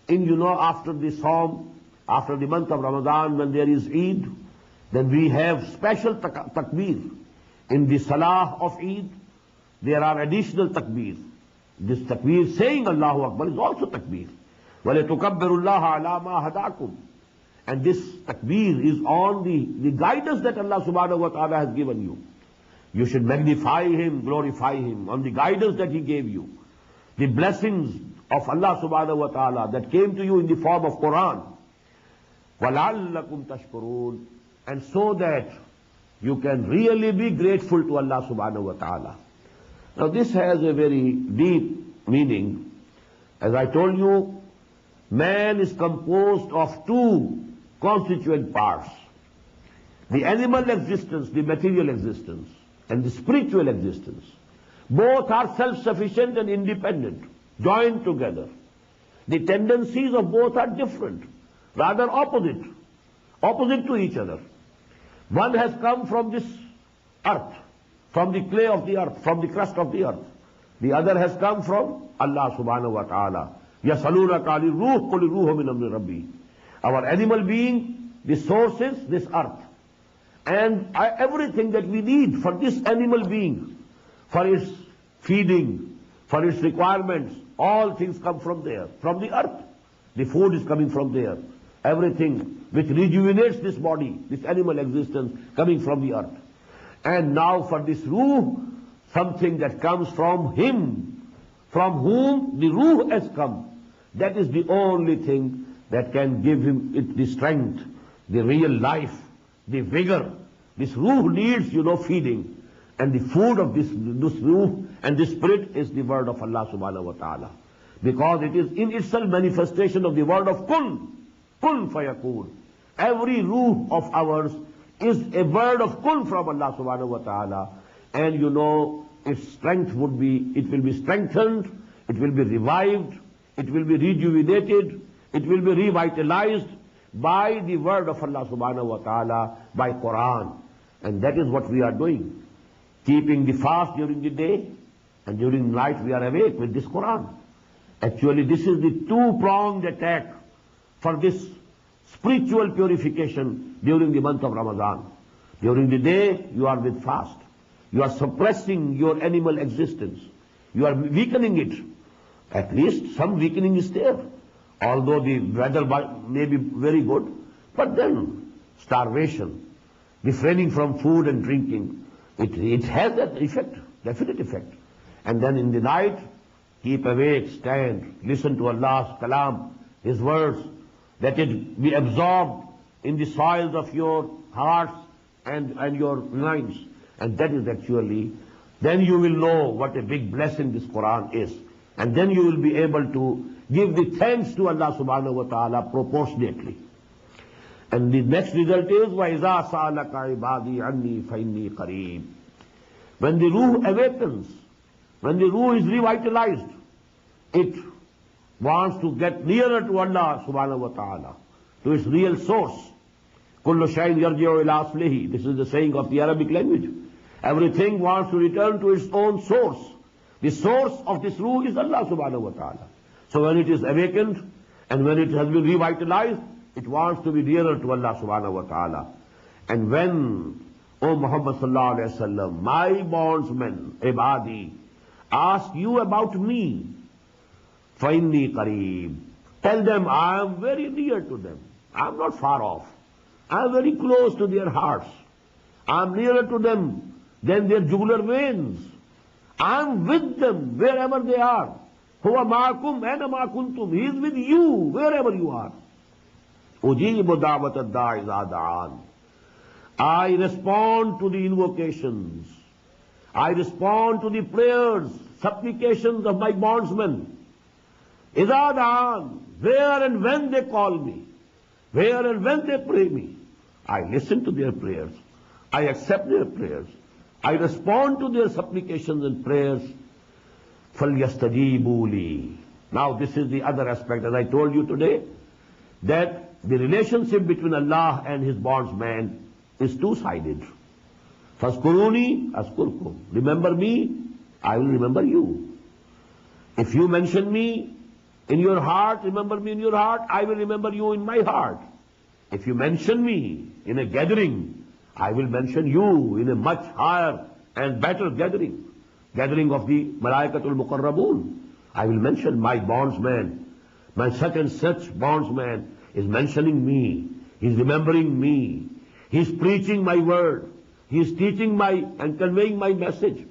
after the Psalm, after the month of Ramadan, when there is Eid, then we have special takbir. In the Salah of Eid, there are additional takbir. This takbir, saying Allahu Akbar, is also takbir. وَلَتُكَبِّرُوا اللَّهَ عَلَى مَا هَدَاكُمْ. And this takbir is on the guidance that Allah subhanahu wa ta'ala has given you. You should magnify Him, glorify Him on the guidance that He gave you. The blessings of Allah subhanahu wa ta'ala that came to you in the form of Quran. وَلَعَلَّكُمْ تَشْكُرُونَ. And so that you can really be grateful to Allah subhanahu wa ta'ala. Now this has a very deep meaning. As I told you, man is composed of two constituent parts. The animal existence, the material existence, and the spiritual existence. Both are self-sufficient and independent, joined together. The tendencies of both are different, rather opposite to each other. One has come from this earth, from the clay of the earth, from the crust of the earth. The other has come from Allah subhanahu wa ta'ala. يَسَأَلُونَكَ عَنِ الرُّوحِ قُلِ الرُّوحُ مِنْ أَمْرِ رَبِّي. Our animal being, the source is this earth. And everything that we need for this animal being, for its feeding, for its requirements, all things come from there, from the earth. The food is coming from there. Everything which rejuvenates this body, this animal existence, coming from the earth. And now for this ruh, something that comes from Him, from whom the ruh has come. That is the only thing that can give him the strength, the real life, the vigor. This ruh needs, feeding. And the food of this ruh and this spirit is the word of Allah subhanahu wa ta'ala. Because it is in itself manifestation of the word of kun fayakun. Every ruh of ours is a word of kun from Allah subhanahu wa ta'ala. And its strength will be strengthened, it will be revived, it will be rejuvenated, it will be revitalized by the word of Allah subhanahu wa ta'ala, by Quran. And that is what we are doing. Keeping the fast during the day, and during the night we are awake with this Quran. Actually, this is the two-pronged attack for this spiritual purification during the month of Ramadan. During the day, you are with fast. You are suppressing your animal existence. You are weakening it. At least some weakening is there. Although the weather may be very good, but then starvation, refraining from food and drinking. It has that effect, definite effect. And then in the night, keep awake, stand, listen to Allah's kalam, His words, that it be absorbed in the soils of your hearts and your minds. And that is actually, then you will know what a big blessing this Quran is. And then you will be able to give the thanks to Allah subhanahu wa ta'ala proportionately. And the next result is, وَإِذَا سَأَلَكَ عِبَادِي عَنِّي فَإِنِّي قَرِيبٌ. When the ruh awakens, when the ruh is revitalized, it wants to get nearer to Allah subhanahu wa ta'ala, to its real source. كُلُّ شَيْءٍ يَرْجِعُ إِلَىٰ أَصْلِهِ. This is the saying of the Arabic language. Everything wants to return to its own source. The source of this ruh is Allah subhanahu wa ta'ala. So when it is awakened and when it has been revitalized, it wants to be nearer to Allah subhanahu wa ta'ala. And when, O Muhammad sallallahu alayhi wa sallam, my bondsmen, ibadi, ask you about me, فَإِنِّي قَرِيبٌ. Tell them I am very near to them. I am not far off. I am very close to their hearts. I am nearer to them than their jugular veins. I am with them wherever they are. هُوَ مَعَكُمْ أَيْنَمَا كُنْتُمْ. He is with you wherever you are. أُجِيبُ دَعْوَةَ الدَّاعِ إِذَا دَعَانِ. I respond to the invocations. I respond to the prayers, supplications of my bondsmen. إِذَا دَعَانِ. Where and when they call me, where and when they pray me, I listen to their prayers. I accept their prayers. I respond to their supplications and prayers. فَلْيَسْتَجِيبُوا لِي. Now this is the other aspect, as I told you today, that the relationship between Allah and His bondsman is two-sided. فَاذْكُرُونِي أَذْكُرْكُمْ. Remember me, I will remember you. If you mention me in your heart, remember me in your heart, I will remember you in my heart. If you mention me in a gathering, I will mention you in a much higher and better gathering of the Malaikatul Muqarrabun. I will mention my bondsman, my such and such bondsman is mentioning me, he is remembering me, he is preaching my word, he is teaching and conveying my message.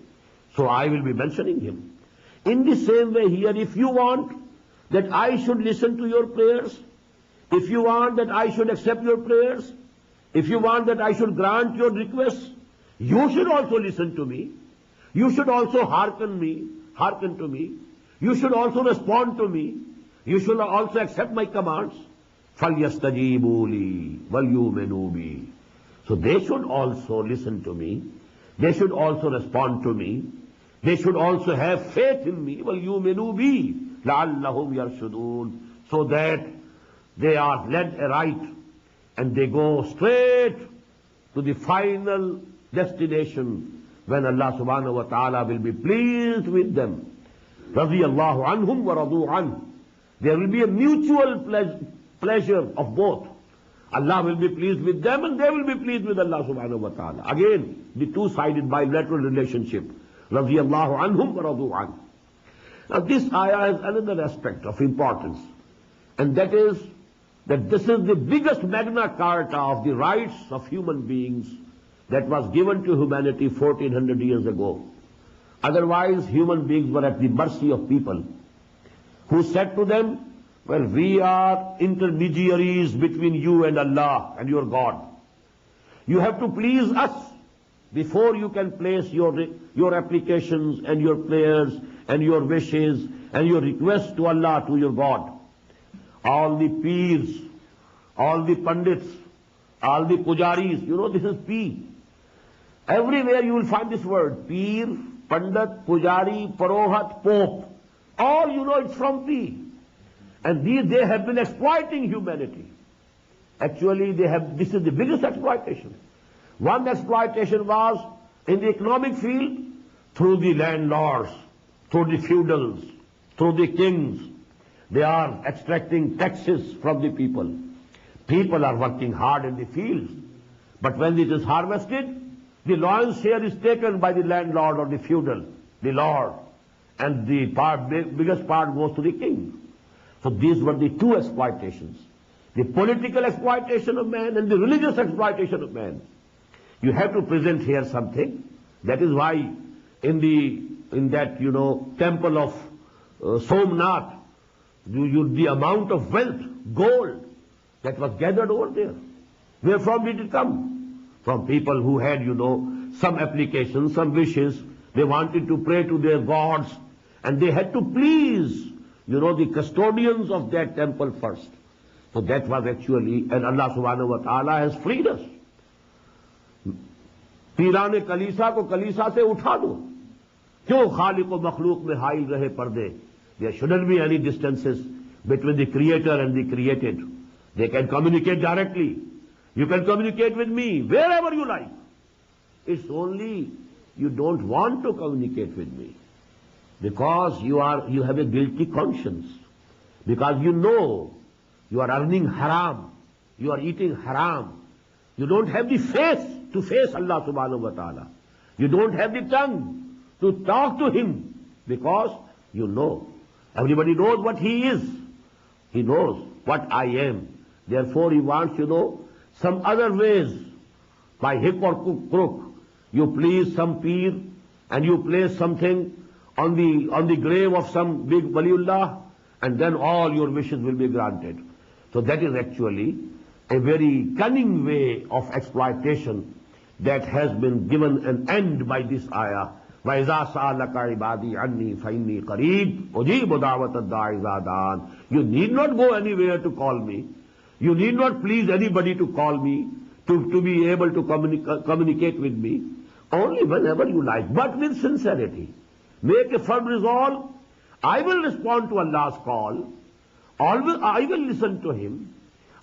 So I will be mentioning him. In the same way here, if you want that I should listen to your prayers, if you want that I should accept your prayers, if you want that I should grant your requests, you should also listen to me. You should also hearken to me. You should also respond to me. You should also accept my commands. فَلْيَسْتَجِيبُوا لِي وَلْيُؤْمِنُوا بِي. So they should also listen to me. They should also respond to me. They should also have faith in me. وَلْيُؤْمِنُوا بِي لَعَلَّهُمْ يَرْشُدُونَ. So that they are led aright and they go straight to the final destination when Allah subhanahu wa ta'ala will be pleased with them. رَضِيَ اللَّهُ عَنْهُمْ وَرَضُوا عَنْهُ. There will be a mutual pleasure of both. Allah will be pleased with them and they will be pleased with Allah subhanahu wa ta'ala. Again, the two-sided bilateral relationship. رَضِيَ اللَّهُ عَنْهُمْ وَرَضُوا عَنْهُ. Now this ayah has another aspect of importance, and that is that this is the biggest Magna Carta of the rights of human beings that was given to humanity 1400 years ago. Otherwise, human beings were at the mercy of people who said to them, well, we are intermediaries between you and Allah and your God. You have to please us before you can place your applications and your prayers and your wishes and your requests to Allah, to your God. All the peers, all the pandits, all the pujaris, this is P. Everywhere you will find this word, peer, pandit, pujari, parohat, pope. All it's from P. And they have been exploiting humanity. Actually, this is the biggest exploitation. One exploitation was in the economic field through the landlords, through the feudals, through the kings. They are extracting taxes from the people. People are working hard in the fields, but when it is harvested, the lion's share is taken by the landlord or the feudal, the lord, and the biggest part goes to the king. So these were the two exploitations, the political exploitation of man and the religious exploitation of man. You have to present here something. That is why in that, temple of Somnath, the amount of wealth, gold, that was gathered over there. Where from did it come? From people who had, some applications, some wishes. They wanted to pray to their gods, and they had to please, the custodians of that temple first. So that was actually, and Allah subhanahu wa ta'ala has freed us. पीराने कलीसा को कलीसा से उठा दो, क्यों खालिक व मखलूक में हाइल रहे पर्दे? There shouldn't be any distances between the creator and the created. They can communicate directly. You can communicate with me wherever you like. It's only you don't want to communicate with me because you have a guilty conscience, because you are earning haram, you are eating haram. You don't have the face to face Allah subhanahu wa ta'ala. You don't have the tongue to talk to Him because everybody knows what He is. He knows what I am. Therefore He wants, some other ways, by hook or crook. You please some peer and you place something on the grave of some big waliullah, and then all your wishes will be granted. So that is actually a very cunning way of exploitation that has been given an end by this ayah. وَإِذَا سَأَلَكَ عِبَادِي عَنِّي فَإِنِّي قَرِيبٌ أُجِيبُ دَعْوَةَ الدَّاعِ إِذَا دَعَانِ. You need not go anywhere to call me. You need not please anybody to call me, to be able to communicate with me. Only whenever you like, but with sincerity. Make a firm resolve. I will respond to Allah's call. I will listen to Him.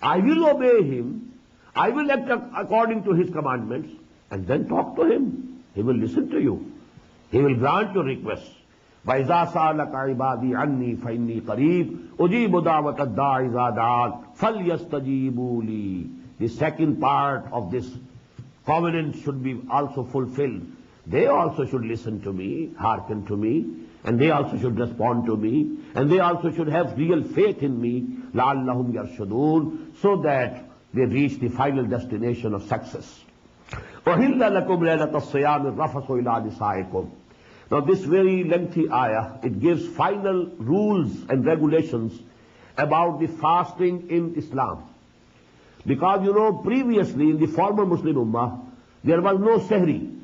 I will obey Him. I will act according to His commandments, and then talk to Him. He will listen to you. He will grant your requests. وَإِذَا سَأَلَكَ عِبَادِي عَنِّي فَإِنِّي قَرِيبٌ أُجِيبُ دَعْوَةَ الدَّاعِ إِذَا دَعَانِ فَلْيَسْتَجِيبُوا لِي. The second part of this covenant should be also fulfilled. They also should listen to me, hearken to me, and they also should respond to me, and they also should have real faith in me, لَعَلَّهُمْ يَرْشُدُونَ, so that they reach the final destination of success. أُحِلَّ لَكُمْ لَيْلَةَ الصِّيَامِ الرَّفَثُ إِلَىٰ نِسَائِكُمْ. Now this very lengthy ayah, it gives final rules and regulations about the fasting in Islam. Because previously in the former Muslim Ummah, there was no sehri,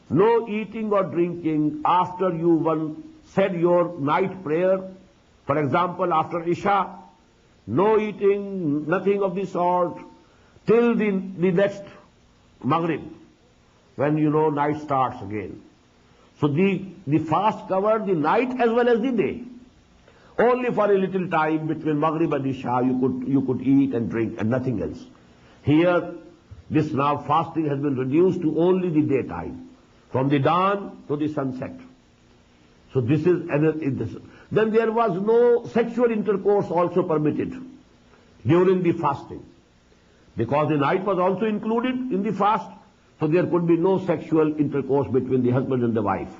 no eating or drinking after you said your night prayer. For example, after Isha, no eating, nothing of the sort, till the next Maghrib, when night starts again. So the fast covered the night as well as the day. Only for a little time between Maghrib and Isha you could eat and drink and nothing else. Here, this now fasting has been reduced to only the daytime, from the dawn to the sunset. So this is then there was no sexual intercourse also permitted during the fasting, because the night was also included in the fast. So there could be no sexual intercourse between the husband and the wife.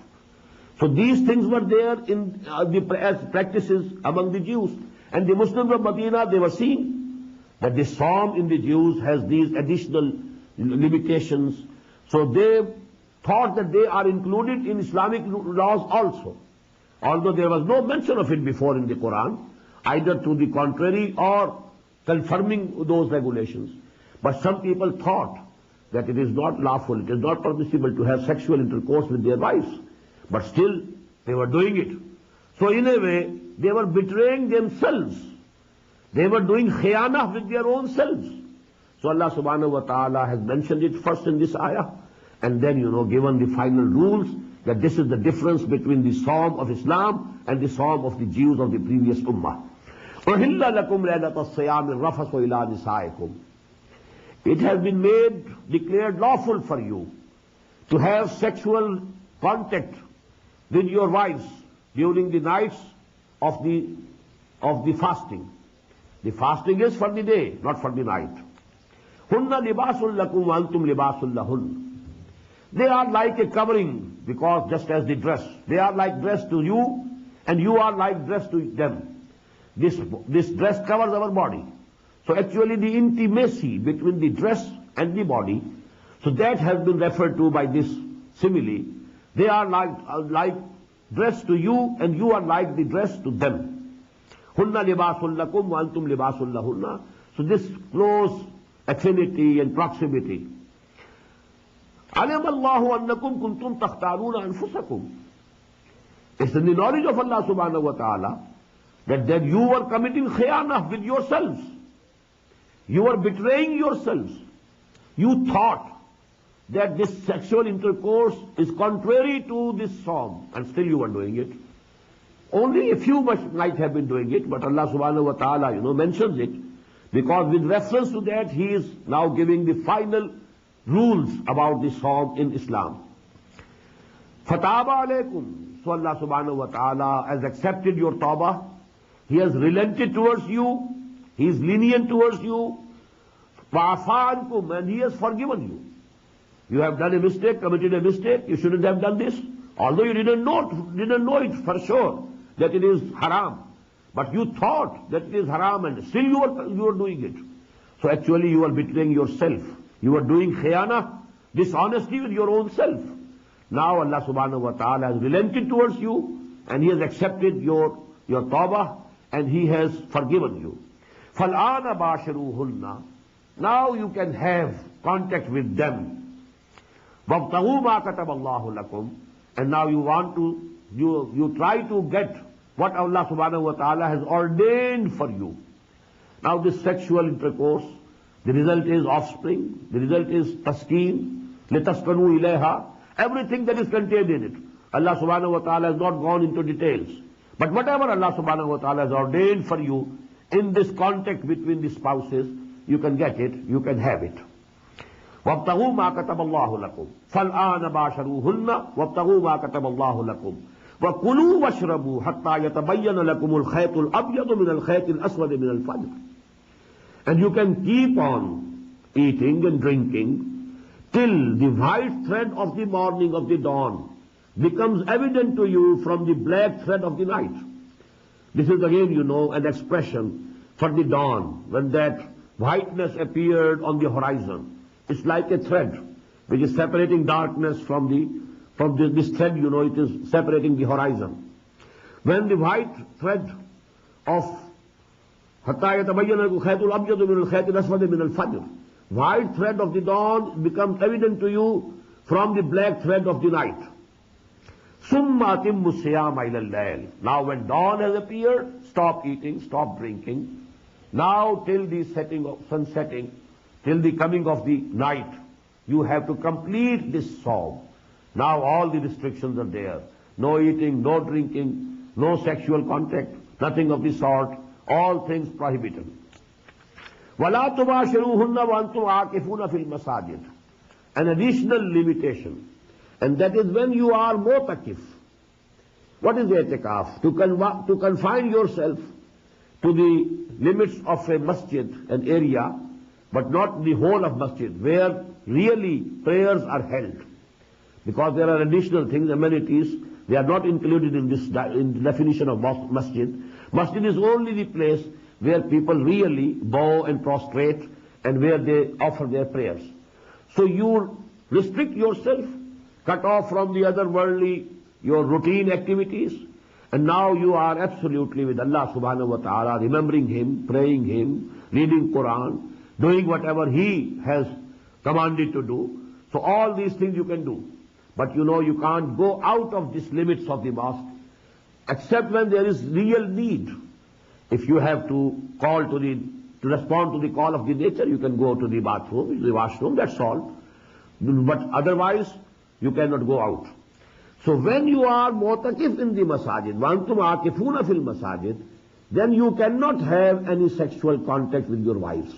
So these things were there in as practices among the Jews. And the Muslims of Medina, they were seeing that the Psalm in the Jews has these additional limitations. So they thought that they are included in Islamic laws also. Although there was no mention of it before in the Quran, either to the contrary or confirming those regulations. But some people thought that it is not lawful, it is not permissible to have sexual intercourse with their wives. But still, they were doing it. So in a way, they were betraying themselves. They were doing khiyanah with their own selves. So Allah subhanahu wa ta'ala has mentioned it first in this ayah, and then, given the final rules, that this is the difference between the Psalm of Islam and the Psalm of the Jews of the previous Ummah. أُحِلَّ لَكُمْ لَيْلَةَ الصِّيَامِ الرَّفَثُ إِلَىٰ نِسَائِكُمْ. It has been declared lawful for you to have sexual contact with your wives during the nights of the fasting. The fasting is for the day, not for the night. هُنَّ لِبَاسٌ لَكُمْ وَأَنْتُمْ لِبَاسٌ لَهُنَّ. They are like a covering, because just as the dress, they are like dress to you, and you are like dress to them. This dress covers our body. So actually the intimacy between the dress and the body, So that has been referred to by this simile. They are like dress to you, and you are like the dress to them. Hunna libasul lakum wa antum libasul lahunna. So this close affinity and proximity. Alim Allahu annakum kuntum takhtaruna anfusakum. It's in the knowledge of Allah subhanahu wa ta'ala that you were committing khiyanah with yourselves. You were betraying yourselves. You thought that this sexual intercourse is contrary to this psalm, and still you were doing it. Only a few might have been doing it, but Allah subhanahu wa ta'ala, mentions it, because with reference to that, He is now giving the final rules about this psalm in Islam. Fataba alaykum. So Allah subhanahu wa ta'ala has accepted your tawbah. He has relented towards you. He is lenient towards you. Wa'afa ankum, and He has forgiven you. You have done a mistake, committed a mistake, you shouldn't have done this. Although you didn't know it for sure that it is haram. But you thought that it is haram, and still you are doing it. So actually you are betraying yourself. You are doing khiyana, dishonesty with your own self. Now Allah subhanahu wa ta'ala has relented towards you, and He has accepted your tawbah, and He has forgiven you. فَالْآنَ بَاشِرُوهُنَّ. Now you can have contact with them. وَابْتَغُوا مَا كَتَبَ اللَّهُ لَكُمْ. And now you try to get what Allah subhanahu wa ta'ala has ordained for you. Now this sexual intercourse, the result is offspring, the result is taskeen, لِتَسْكَنُوا إِلَيْهَا. Everything that is contained in it. Allah subhanahu wa ta'ala has not gone into details. But whatever Allah subhanahu wa ta'ala has ordained for you in this contact between the spouses, you can get it, you can have it. وَابْتَغُوا مَا كَتَبَ اللَّهُ لَكُمْ فَالْآنَ بَاشَرُوهُنَّ وَابْتَغُوا مَا كَتَبَ اللَّهُ لَكُمْ وَكُلُوا وَاشْرَبُوا حَتَّى يَتَبَيَّنَ لَكُمُ الْخَيْطُ الْأَبْيَضُ مِنَ الْخَيْطِ الْأَسْوَدِ مِنَ الْفَجْرِ. And you can keep on eating and drinking till the white thread of the morning of the dawn becomes evident to you from the black thread of the night. This is again, an expression for the dawn, when that whiteness appeared on the horizon. It's like a thread which is separating darkness from this thread, it is separating the horizon. When the white thread of حَتَّى يَتَبَيَّنَ الْخَيْطُ الْأَبْيَضُ مِنَ الْخَيْطِ الْأَسْوَدِ مِنَ الْفَجْرِ. White thread of the dawn becomes evident to you from the black thread of the night. ثُمَّ أَتِمُّ الصِّيَامَ إِلَى اللَّيْلِ. Now when dawn has appeared, stop eating, stop drinking. Now till the sun setting, till the coming of the night, you have to complete this psalm. Now all the restrictions are there. No eating, no drinking, no sexual contact, nothing of the sort. All things prohibited. وَلَا تُبَاشِرُوهُنَّ وَأَنْتُمْ عَاكِفُونَ فِي الْمَسَاجِدِ. An additional limitation. And that is when you are mu'takif. What is i'tikaf? To confine yourself to the limits of a masjid, an area, but not the whole of masjid, where really prayers are held. Because there are additional things, amenities, they are not included in the definition of masjid. Masjid is only the place where people really bow and prostrate and where they offer their prayers. So you restrict yourself, cut off from the other worldly, your routine activities, and now you are absolutely with Allah subhanahu wa ta'ala, remembering Him, praying Him, reading Quran, doing whatever He has commanded to do. So all these things you can do. But you can't go out of these limits of the mosque, except when there is real need. If you have to respond to the call of the nature, you can go to the bathroom, the washroom, that's all. But otherwise, you cannot go out. So when you are mu'takif in the masajid, وَأَنْتُمْ عَاكِفُونَ فِي الْمَسَاجِدِ, then you cannot have any sexual contact with your wives,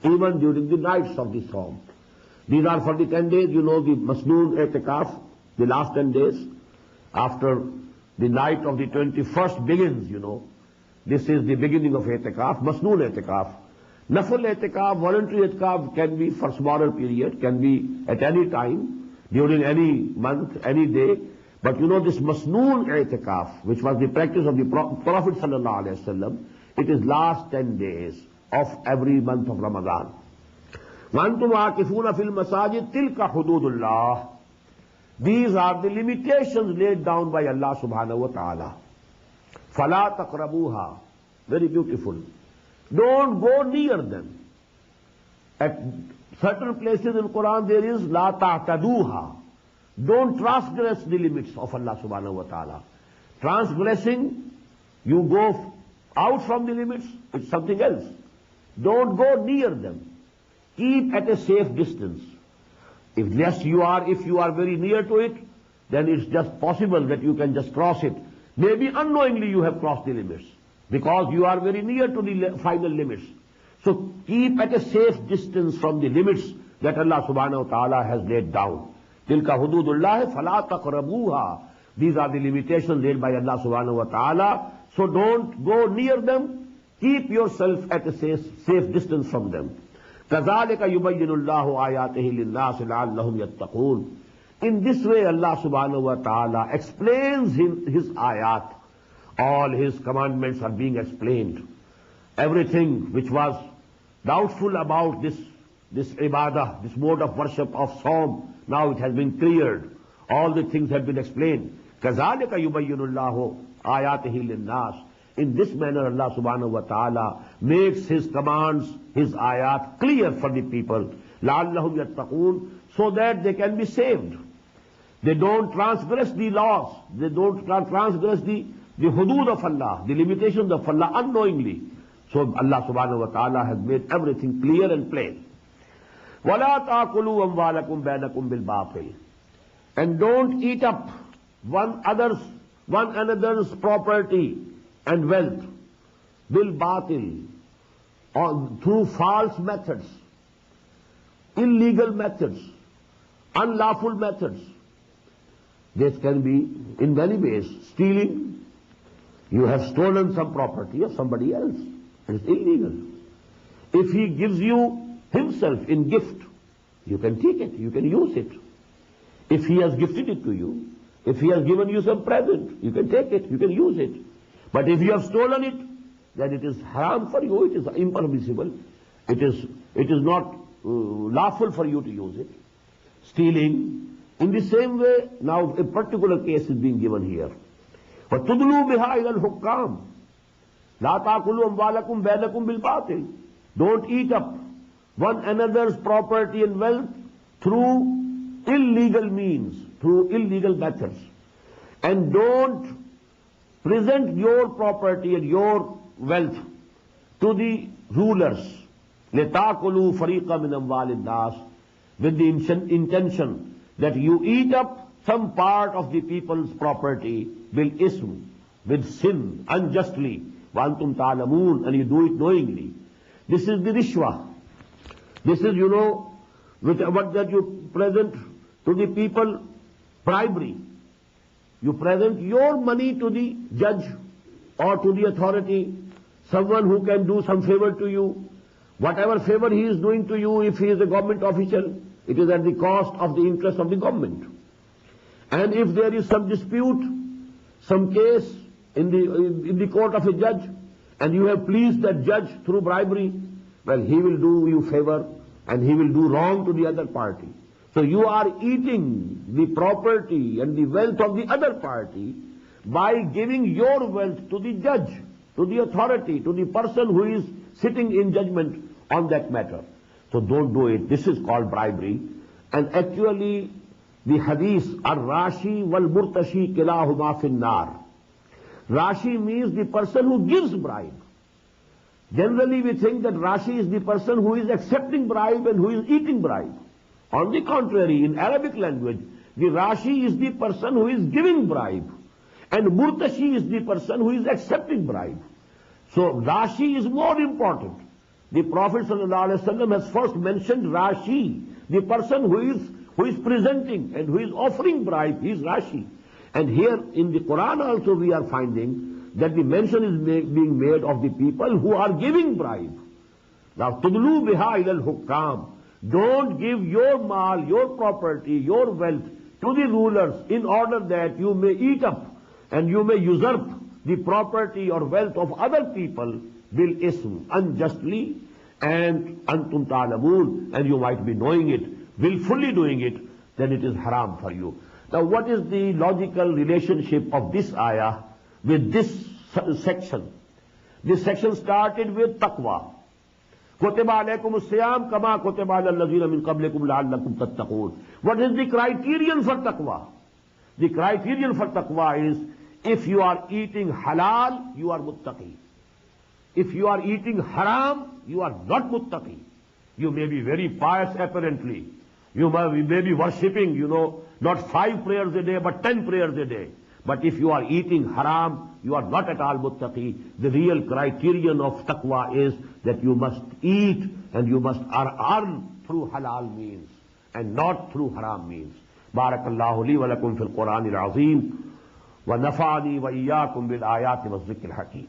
even during the nights of the psalm. These are for the 10 days, the masnoon i'tikaf, the last 10 days. After the night of the 21st begins, this is the beginning of i'tikaf, masnoon i'tikaf. Nafil i'tikaf, voluntary i'tikaf can be for smaller period, can be at any time, during any month, any day. But this masnoon i'tikaf, which was the practice of the Prophet sallallahu alaihi wasallam, it is last 10 days of every month of Ramadan. وَأَنْتُمْ عَاكِفُونَ فِي الْمَسَاجِدِ تِلْكَ حُدُودُ اللَّهِ. These are the limitations laid down by Allah subhanahu wa ta'ala. فَلَا تَقْرَبُوهَا. Very beautiful. Don't go near them. At certain places in Quran there is لَا تَعْتَدُوهَا. Don't transgress the limits of Allah subhanahu wa ta'ala. Transgressing, you go out from the limits, it's something else. Don't go near them. Keep at a safe distance. If you are very near to it, then it's just possible that you can just cross it. Maybe unknowingly you have crossed the limits, because you are very near to the final limits. So keep at a safe distance from the limits that Allah subhanahu wa ta'ala has laid down. Tilka hududullah fala taqrabuha. These are the limitations laid by Allah subhanahu wa ta'ala. So don't go near them. Keep yourself at a safe distance from them. كَذَلِكَ يُبَيِّنُ اللَّهُ آيَاتِهِ لِلنَّاسِ لَعَلَّهُمْ يَتَّقُونَ. In this way Allah subhanahu wa ta'ala explains his ayat. All his commandments are being explained. Everything which was doubtful about this ibadah, this mode of worship of Sawm, now it has been cleared. All the things have been explained. كَذَلِكَ يُبَيِّنُ اللَّهُ آيَاتِهِ لِلنَّاسِ. In this manner Allah subhanahu wa ta'ala makes his commands, his ayat clear for the people. لَعَلَّهُمْ يَتَّقُونَ. So that they can be saved. They don't transgress the laws. They don't transgress the hudud of Allah, the limitations of Allah unknowingly. So Allah subhanahu wa ta'ala has made everything clear and plain. وَلَا تَأْكُلُوا أَمْوَالَكُمْ بَيْنَكُمْ بِالْبَاطِلِ. And don't eat up one another's property and wealth bil batil, through false methods, illegal methods, unlawful methods. This can be in many ways. Stealing, you have stolen some property of somebody else. It's illegal. If he gives you himself in gift, you can take it, you can use it. If he has gifted it to you, if he has given you some present, you can take it, you can use it. But if you have stolen it, then it is haram for you, it is impermissible, it is not lawful for you to use it. Stealing, in the same way, now a particular case is being given here. وَتُدْلُوا بِهَا إِلَى الْحُكَّامِ لَا تَأْكُلُوا أَمْوَالَكُمْ بَيْنَكُمْ بِالْبَاطِلِ. Don't eat up one another's property and wealth through illegal means, through illegal methods. And don't present your property and your wealth to the rulers. لِتَأْكُلُوا فَرِيقًا مِنْ أَمْوَالِ النَّاسِ. With the intention that you eat up some part of the people's property bil ism, with sin, unjustly, وَأَنْتُمْ تَعْلَمُونَ, and you do it knowingly. This is the rishwa. This is, what that you present to the people, bribery. You present your money to the judge or to the authority, someone who can do some favor to you. Whatever favor he is doing to you, if he is a government official, it is at the cost of the interest of the government. And if there is some dispute, some case in the court of a judge, and you have pleased that judge through bribery, well, he will do you favor and he will do wrong to the other party. So you are eating the property and the wealth of the other party by giving your wealth to the judge, to the authority, to the person who is sitting in judgment on that matter. So don't do it. This is called bribery. And actually, the hadith, ar-rashi wal-murtashi kilahuma fin-nar. Rashi means the person who gives bribe. Generally we think that Rashi is the person who is accepting bribe and who is eating bribe. On the contrary, in Arabic language, the Rashi is the person who is giving bribe, and Murtashi is the person who is accepting bribe. So Rashi is more important. The Prophet ﷺ has first mentioned Rashi, the person who is presenting and who is offering bribe, he is Rashi. And here in the Quran also we are finding that the mention is being made of the people who are giving bribe. Now, tudlu biha ilal hukam. Don't give your mal, your property, your wealth to the rulers in order that you may eat up and you may usurp the property or wealth of other people bil ism, unjustly, and antum ta'lamoon, and you might be knowing it, willfully doing it, then it is haram for you. Now what is the logical relationship of this ayah with this section? This section started with taqwa. كُتِبَ عَلَيْكُمُ الصِّيَامُ كَمَا كُتِبَ عَلَى الَّذِينَ مِنْ قَبْلِكُمْ لَعَلَّكُمْ تَتَّقُونَ. What is the criterion for taqwa? The criterion for taqwa is, if you are eating halal, you are muttaqi. If you are eating haram, you are not muttaqi. You may be very pious apparently. You may be worshipping, not 5 prayers a day, but 10 prayers a day. But if you are eating haram, you are not at all muttaqi. The real criterion of taqwa is that you must eat and you must earn through halal means and not through haram means. Barakallahu li wa lakum fil Qur'an al-Azim wa nafa'ani wa iyyakum bil ayati wa dhikr al-hakim.